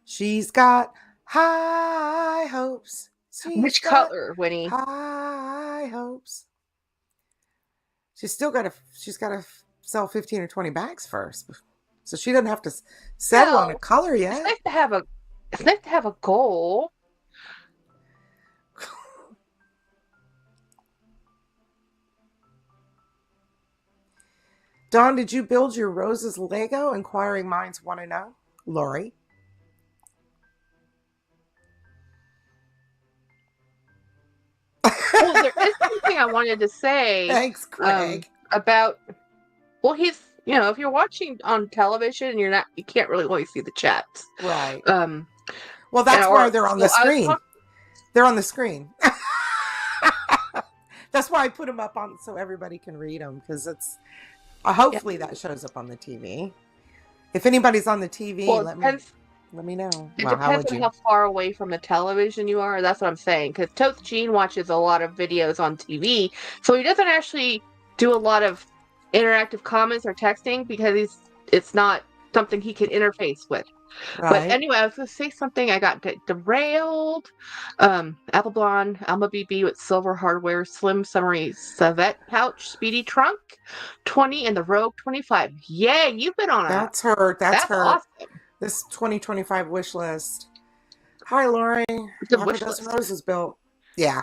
She's got high hopes. She's Which got color, Winnie? high hopes. She's got to sell 15 or 20 bags first. So she doesn't have to settle on a color It's yet. nice to have a goal. Dawn, did you build your roses Lego? Inquiring minds want to know. Lori. Well, there is something I wanted to say Thanks, Craig. about. Well, if you're watching on television and you can't really always see the chats. Right. Um, Well, that's why they're on the screen. They're on the screen. That's why I put them up on so everybody can read them, because it's hopefully that shows up on the TV. If anybody's on the TV, let me know. It depends on how far away from the television you are. That's what I'm saying. Because Toth Gene watches a lot of videos on TV, so he doesn't actually do a lot of interactive comments or texting because it's not something he can interface with. Right. But anyway, I was going to say something. I got derailed. Apple Blonde, Alma BB with silver hardware, slim summary Savette pouch, speedy trunk, 20, and the Rogue 25. Yay, you've been on That's her. That's her. Awesome. This 2025 wish list. Hi, Lori. Good wish list. Roses built. Yeah.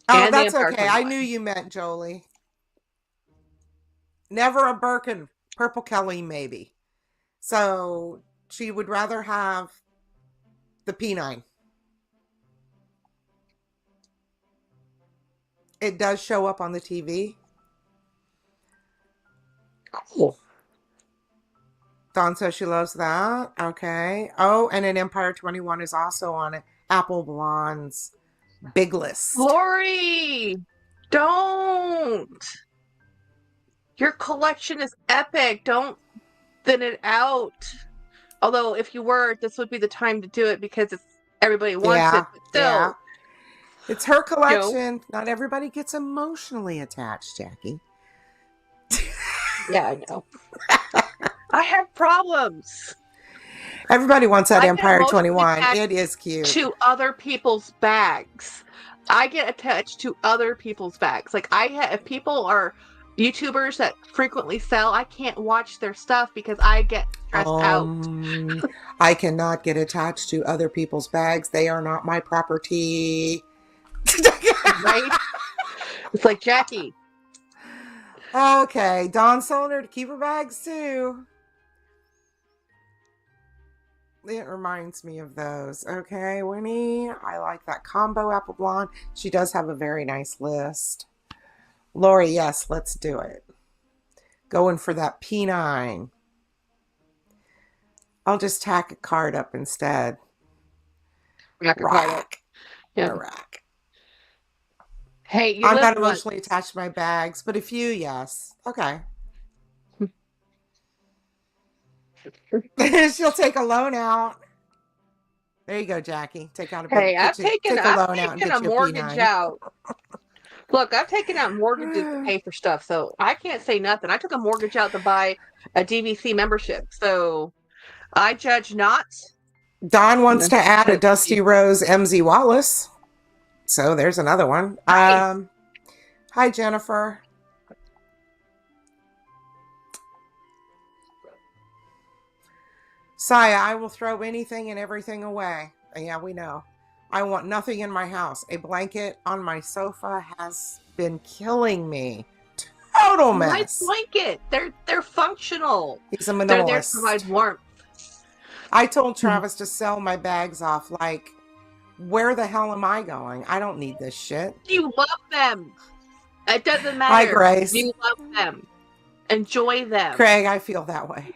Oh, that's okay. I knew you meant Jolie. Never a Birkin. Purple Kelly, maybe. So she would rather have the P9. It does show up on the TV. Cool. Dawn says she loves that. Okay. Oh, and an Empire 21 is also on Apple Blonde's big list. Lori, don't. Your collection is epic. Don't thin it out. Although, if you were, this would be the time to do it because everybody wants it. But still, yeah. It's her collection. Not everybody gets emotionally attached, Jackie. Yeah, I know. I have problems. Everybody wants that Empire 21. It is cute. To other people's bags. I get attached to other people's bags. Like, if people are YouTubers that frequently sell, I can't watch their stuff because I get stressed out. I cannot get attached to other people's bags. They are not my property. Right? It's like Jackie. Okay, Dawn's telling her to keep her bags too. It reminds me of those. Okay, Winnie, I like that combo apple blonde. She does have a very nice list. Lori, yes, let's do it. Going for that P9. I'll just tack a card up instead. Rack. Yeah. Rack. Hey, I'm not emotionally attached to my bags, but a few, yes. Okay. She'll take a loan out. There you go, Jackie. Take out a big. Hey, I've taken a mortgage out. Look, I've taken out mortgages to pay for stuff, so I can't say nothing. I took a mortgage out to buy a DVC membership, so I judge not. Dawn wants to add a Dusty Rose MZ Wallace. So there's another one. Nice. Hi, Jennifer. Siah, I will throw anything and everything away. Yeah, we know. I want nothing in my house. A blanket on my sofa has been killing me. Total mess. Nice blanket. They're functional. He's a minimalist. They're there to provide warmth. I told Travis to sell my bags off. Like, where the hell am I going? I don't need this shit. You love them. It doesn't matter. Hi, Grace. You love them. Enjoy them. Craig, I feel that way.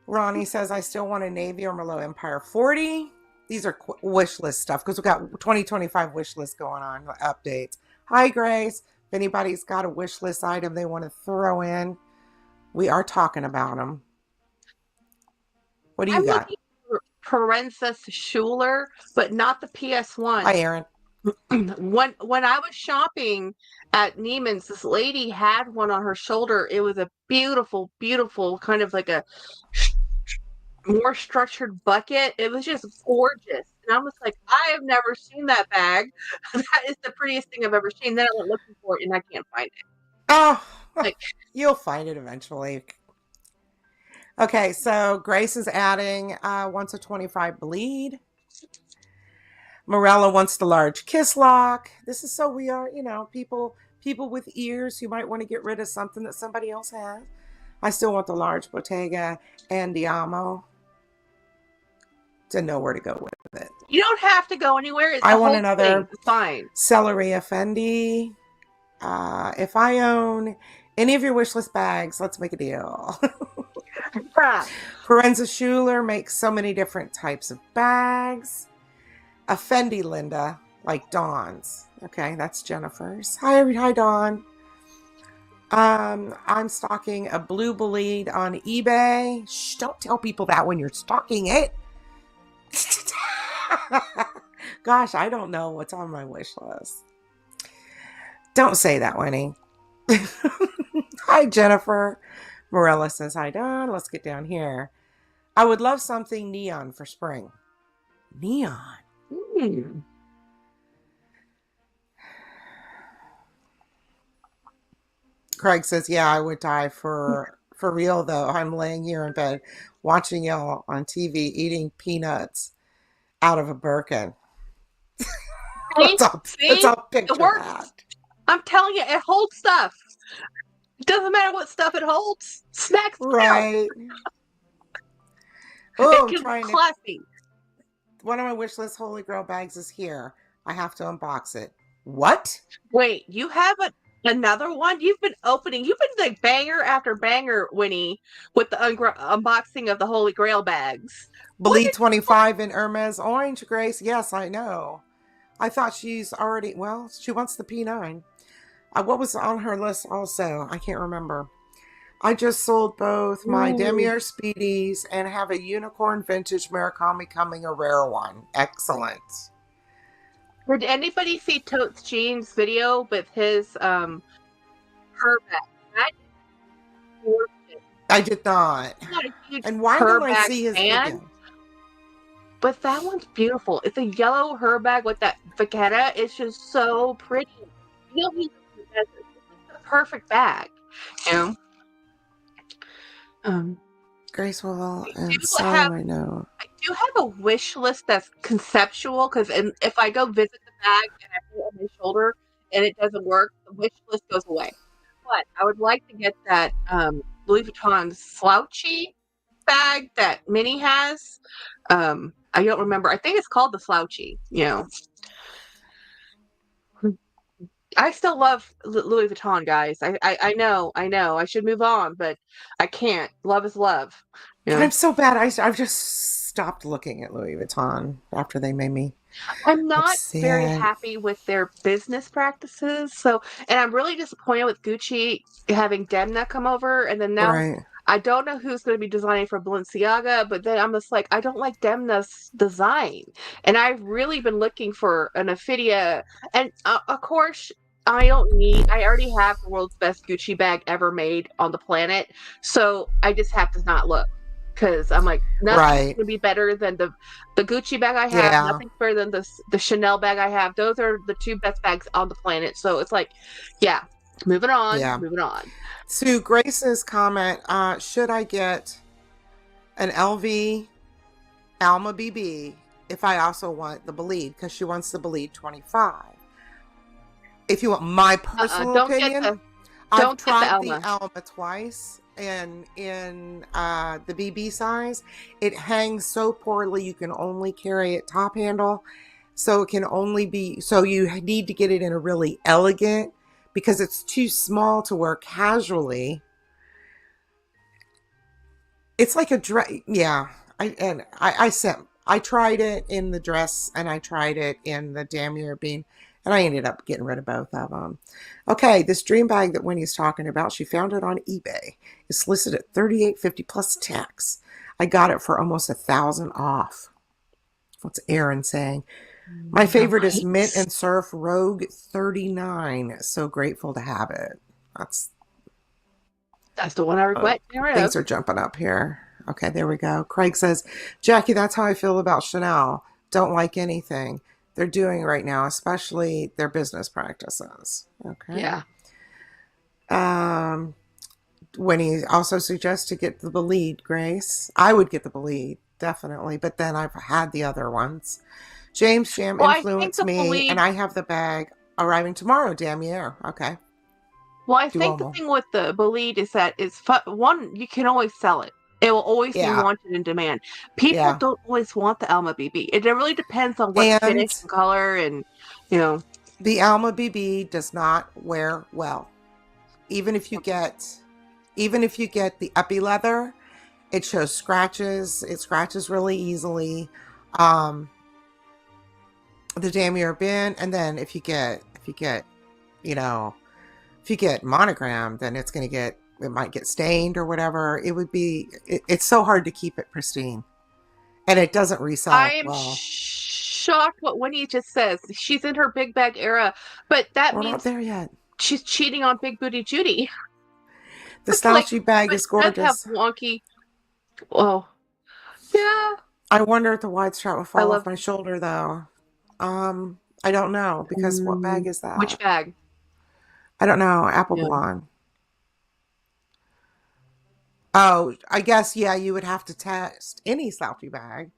Ronnie says, I still want a Navy or Merlot Empire 40. These are wish list stuff because we've got 2025 wish list going on, updates. Hi, Grace. If anybody's got a wish list item they want to throw in, we are talking about them. What do you got? Princess Schuler, but not the PS1. Hi, Aaron. When I was shopping at Neiman's, this lady had one on her shoulder. It was a beautiful, beautiful kind of like a more structured bucket. It was just gorgeous. And I was like, I have never seen that bag. That is the prettiest thing I've ever seen. Then I went looking for it and I can't find it. Oh, you'll find it eventually. Okay, so Grace is adding wants a 25 bleed. Morella wants the large kiss lock. This is so we are, people with ears who might want to get rid of something that somebody else has. I still want the large Bottega and Diamo. To know where to go with it. You don't have to go anywhere. I want another fine. Celery Effendi. If I own any of your wish list bags, let's make a deal. Parenza Schuler makes so many different types of bags. Effendi Linda, like Dawn's. Okay, that's Jennifer's. Hi, Dawn. I'm stocking a blue bleed on eBay. Shh, don't tell people that when you're stocking it. Gosh, I don't know what's on my wish list. Don't say that, Winnie. Hi, Jennifer. Morella says, hi, Dawn. Let's get down here. I would love something neon for spring. Neon. Craig says, yeah, I would die for real, though. I'm laying here in bed watching y'all on TV eating peanuts out of a Birkin. Let's all picture that. I'm telling you, it holds stuff. It doesn't matter what stuff it holds. Snacks. Right. Oh, It I'm can look trying to. classy. One of my wish list Holy Grail bags is here. I have to unbox it. What? Wait, you have another one? You've been like banger after banger, Winnie, with the unboxing of the Holy Grail bags. What Bleed did 25 in Hermes Orange, Grace. Yes, I know. I thought she's already, well, she wants the P9. What was on her list also? I can't remember. I just sold both my Ooh. Demier Speedies and have a Unicorn Vintage Murakami coming, a rare one. Excellent. Did anybody see Totes Jean's video with his her bag? That is gorgeous. I did not. I'm not a huge And why her don't I bag see his fan, video? but that one's beautiful. It's a yellow her bag with that vachetta. It's just so pretty. You know, he's in the desert. It's the perfect bag. You know? Um, Graceful and do have I know. I do have a wish list that's conceptual because if I go visit the bag and I put it on my shoulder and it doesn't work, the wish list goes away. But I would like to get that Louis Vuitton slouchy bag that Minnie has. I don't remember. I think it's called the slouchy. You know, I still love Louis Vuitton, guys. I know, I know. I should move on, but I can't. Love is love. You know? I'm so bad. I've just stopped looking at Louis Vuitton after they made me I'm not very upset. happy with their business practices. So, and I'm really disappointed with Gucci having Demna come over. And then now Right. I don't know who's going to be designing for Balenciaga, but then I'm just like, I don't like Demna's design. And I've really been looking for an Ophidia. And of course, I already have the world's best Gucci bag ever made on the planet. So I just have to not look. Because I'm like, nothing's Right. going to be better than the Gucci bag I have. Yeah. Nothing's better than the Chanel bag I have. Those are the two best bags on the planet. So it's like, yeah, moving on, Yeah. moving on. To Grace's comment, should I get an LV Alma BB if I also want the Bleed? Because she wants the Bleed 25. If you want my personal Don't opinion, get I've the tried the Alma. Alma twice, and in the BB size, it hangs so poorly you can only carry it top handle. So it can only be, so you need to get it in a really elegant, because it's too small to wear casually. It's like a dress. Yeah. I tried it in the dress and I tried it in the Damier bean, and I ended up getting rid of both of them. Okay, this dream bag that Winnie's talking about, she found it on eBay. It's listed at $38.50 plus tax. I got it for almost 1,000 off. What's Aaron saying? My favorite is Mint Right? and Surf Rogue 39. So grateful to have it. That's the one I Oh, regret getting rid of. things are jumping up here. Okay, there we go. Craig says, Jackie, that's how I feel about Chanel. Don't like anything they're doing right now, especially their business practices. Okay. Yeah. When he also suggests to get the Bleed, Grace, I would get the Bleed, definitely, but then I've had the other ones. James Jam Well, I think influenced the me, and bleed. I have the bag arriving tomorrow. Damn yeah. Okay. Well, I think the Duomo. thing with the bleed is that one, you can always sell it. It will always be Yeah. wanted in demand. People Yeah. don't always want the Alma BB. It really depends on what And finish and color and you know. the Alma BB does not wear well. Even if you get the epi leather, it shows scratches. It scratches really easily. Um, the Damier bin, and then you know, if you get monogram, then it might get stained or whatever. It's so hard to keep it pristine, and it doesn't I resell am well. shocked what Winnie just says. She's in her big bag era, but that We're not means there yet. she's cheating on Big Booty Judy. The Like, slouchy bag but is it does have gorgeous. wonky. Oh, yeah. I wonder if the wide strap will I fall off love. my shoulder though. I don't know, because what bag is Which that? bag? I don't know. Apple Yeah. Blonde. Oh, I guess, yeah, you would have to test any slouchy bag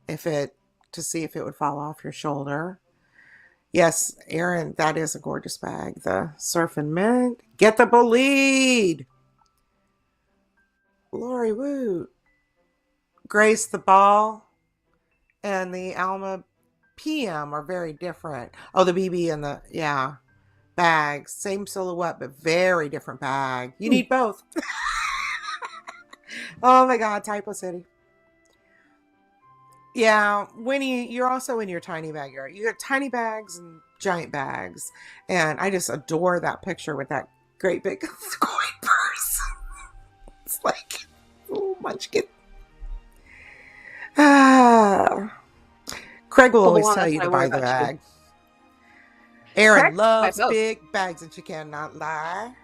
if it to see if it would fall off your shoulder. Yes, Aaron, that is a gorgeous bag. The Surf and Mint. Get the bleed. Lori Woot. Grace the Ball and the Alma PM are very different. Oh, the BB and the, yeah, bags. Same silhouette, but very different bag. You need both. Oh my God, Typo City. Yeah, Winnie, you're also in your tiny bag area. You got tiny bags and giant bags. And I just adore that picture with that great big coin purse. It's like, oh, munchkin. Ah. Craig will always tell you to buy the bag. Erin loves big bags and she cannot lie.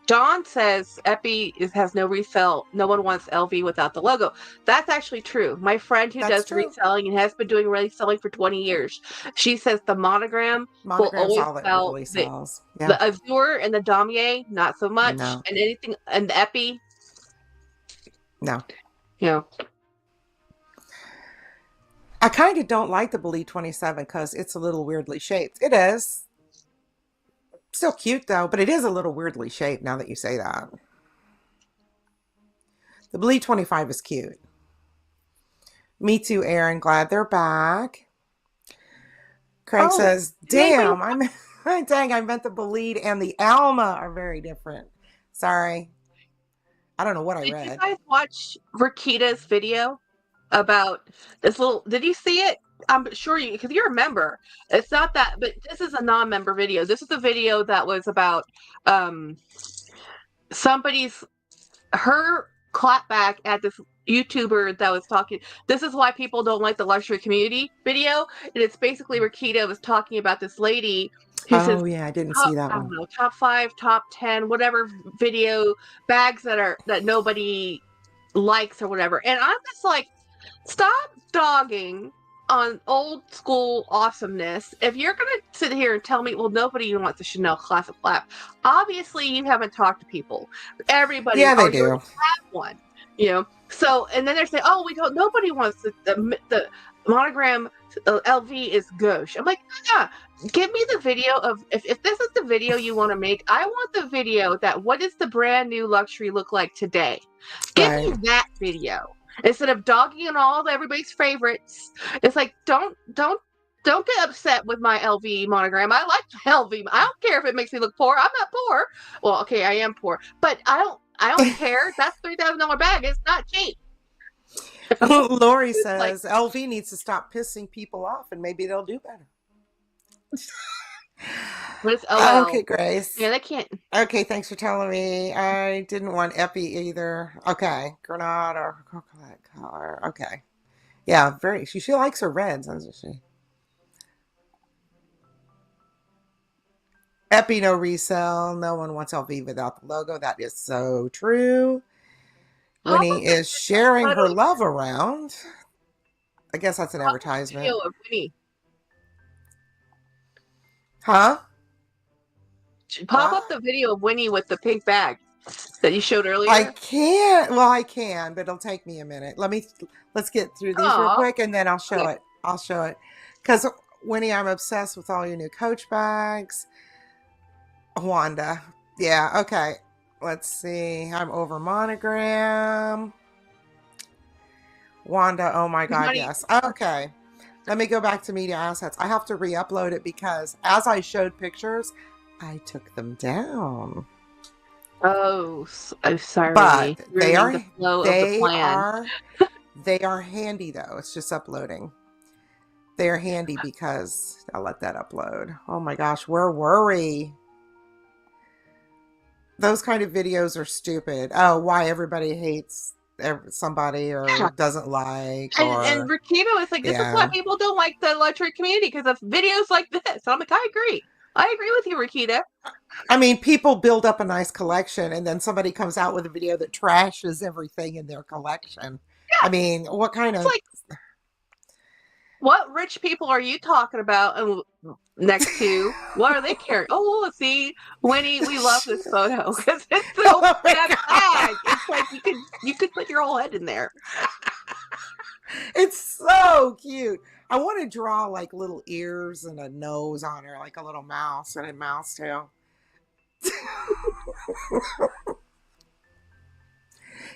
John says Epi has no resale. No one wants LV without the logo. That's actually true. My friend who does reselling and has been doing reselling for 20 years, she says the monogram will always all that sell. really sells. Yeah. The Azure and the Damier, not so much. No. And anything, and the Epi. No. Yeah. I kind of don't like the Believe 27 because it's a little weirdly shaped. It is. Still cute though, but it is a little weirdly shaped now that you say that. The Believe 25 is cute. Me too, Erin. Glad they're back. Craig says, damn, dang, I meant the Believe and the Alma are very different. Sorry. I don't know what I read. Did you guys watch Rakeedah's video about this little, did you see it? I'm sure you, because you're a member. It's not that, but this is a non-member video. This is a video that was about her clapback at this YouTuber that was talking. This is why people don't like the luxury community video. And it's basically Rakeedah was talking about this lady who says, yeah, I didn't see that one. I don't know, top 5, top 10, whatever video bags that nobody likes or whatever. And I'm just like, stop dogging on old school awesomeness. If you're going to sit here and tell me, well, nobody wants a Chanel classic flap, obviously you haven't talked to people. Everybody, yeah, they do have one, you know. So, and then they're saying, oh, nobody wants the monogram LV is gauche. I'm like, yeah, give me the video of, if this is the video you want to make, I want the video that what does the brand new luxury look like today? Give me that video. Instead of dogging on all of everybody's favorites, it's like don't get upset with my LV monogram. I like my LV. I don't care if it makes me look poor. I'm not poor. Well, okay, I am poor, but I don't care. That's $3,000 bag. It's not cheap. Lori says LV needs to stop pissing people off, and maybe they'll do better. But it's OL. Okay, Grace. Yeah, they can't. Okay, thanks for telling me. I didn't want Epi either. Okay, Granada or coconut color. Okay, yeah, very. She likes her reds, doesn't she? Epi no resale. No one wants LV without the logo. That is so true. Winnie is sharing her love around. I guess that's an advertisement. Video of Winnie. Huh? Pop up the video of Winnie with the pink bag that you showed earlier. I can't. Well, I can, but it'll take me a minute. Let's get through these real quick, and then I'll show it. I'll show it. Because Winnie, I'm obsessed with all your new Coach bags. Wanda. Yeah, okay. Let's see. I'm over monogram. Wanda, oh my God, yes. Okay. Let me go back to media assets. I have to re-upload it because as I showed pictures, I took them down. Oh, I'm sorry. But they are handy though. It's just uploading. They are handy because I'll let that upload. Oh my gosh, where were we? Those kind of videos are stupid. Oh, why everybody hates somebody or doesn't like. And Rakeedah was like, this is why people don't like the luxury community, because of videos like this. And I'm like, I agree. I agree with you, Rakeedah. I mean, people build up a nice collection and then somebody comes out with a video that trashes everything in their collection. Yeah. I mean, what kind of... what rich people are you talking about? And next to, what are they carrying? Oh, see, Winnie, we love this photo because it's so bag. It's like you could put your whole head in there. It's so cute. I want to draw like little ears and a nose on her, like a little mouse and a mouse tail.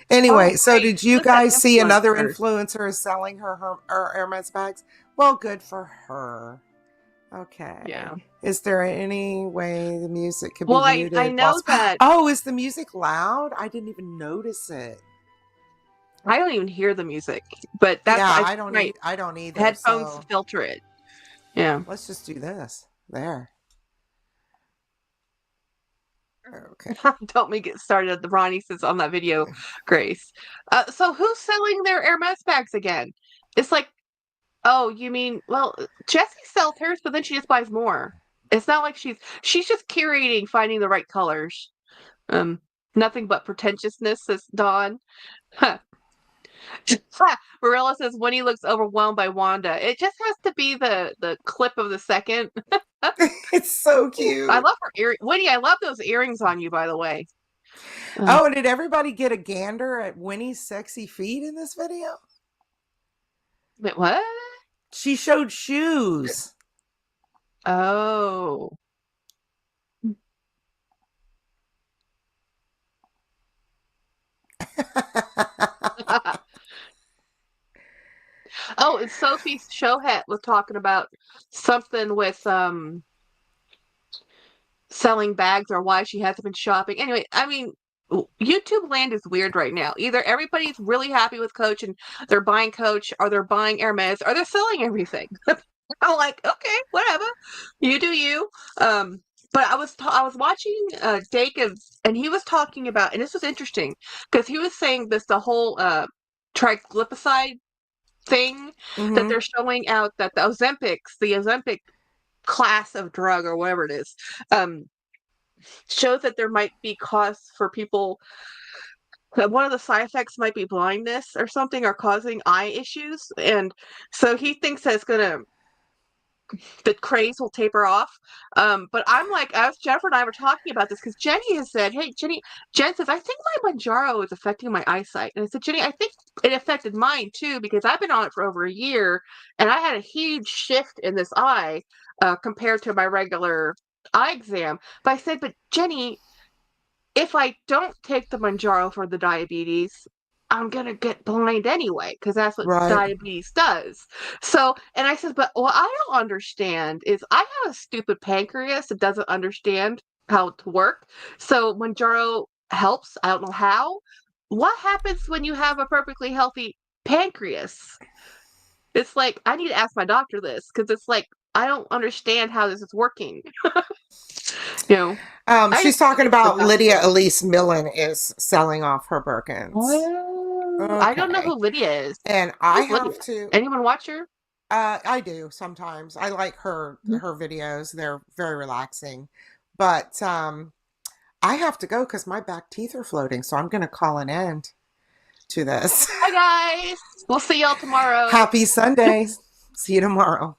Oh, Anyway, so great. did She you was that guys see another influencer. influencer is selling her Hermes bags? Well, good for her. Okay. Yeah. Is there any way the music could be Well, I muted know whilst... that Oh, is the music loud? I didn't even notice it. I don't even hear the music, but that's Yeah, I think my I don't either. headphones So filter it. Yeah. let's just do this. There. Okay. Don't make it started. The Ronnie says on that video, Grace. So who's selling their Hermes bags again? It's like, oh, you mean, well, Jessie sells hers, but then she just buys more. It's not like she's just curating, finding the right colors. Um, Nothing but pretentiousness, says Dawn. Huh. Marilla says Winnie looks overwhelmed by Wanda. It just has to be the clip of the second. It's so I cute. love her ear. Winnie, I love those earrings on you, by the way. Oh, and did everybody get a gander at Winnie's sexy feet in this video? Wait, what? She showed shoes. Oh. Oh, and Sophie Showhat was talking about something with selling bags or why she hasn't been shopping. Anyway, I mean, YouTube land is weird right now. Either everybody's really happy with Coach and they're buying Coach, or they're buying Hermes, or they're selling everything. I'm like, okay, whatever, you do you. But I was watching Dakin, and he was talking about, and this was interesting because he was saying this the whole triglyceride thing that Mm-hmm. they're showing out that the Ozempic class of drug or whatever it is, um, shows that there might be costs for people. That one of the side effects might be blindness or something, or causing eye issues, and so he thinks that it's gonna the craze will taper off. But I'm like, as Jennifer and I were talking about this, because Jenny has said, hey, Jen says, I think my Manjaro is affecting my eyesight. And I said, Jenny, I think it affected mine too, because I've been on it for over a year and I had a huge shift in this eye compared to my regular eye exam. But I said, but Jenny, if I don't take the Manjaro for the diabetes, I'm gonna get blind anyway, because that's what Right. diabetes does. So, and I said, but what I don't understand is I have a stupid pancreas that doesn't understand how to work. So Manjaro helps. I don't know how. What happens when you have a perfectly healthy pancreas? It's like I need to ask my doctor this, because it's like I don't understand how this is working. You know, I She's just talking the about Lydia doctor. Elise Millen is selling off her Birkins. Oh, I don't know Okay. who Lydia is. And I Who's Lydia? have to, Anyone watch her? I do sometimes. I like Mhm. her videos. They're very relaxing. But I have to go because my back teeth are floating. So I'm going to call an end to this. Hi guys. We'll see y'all tomorrow. Happy Sunday. See you tomorrow.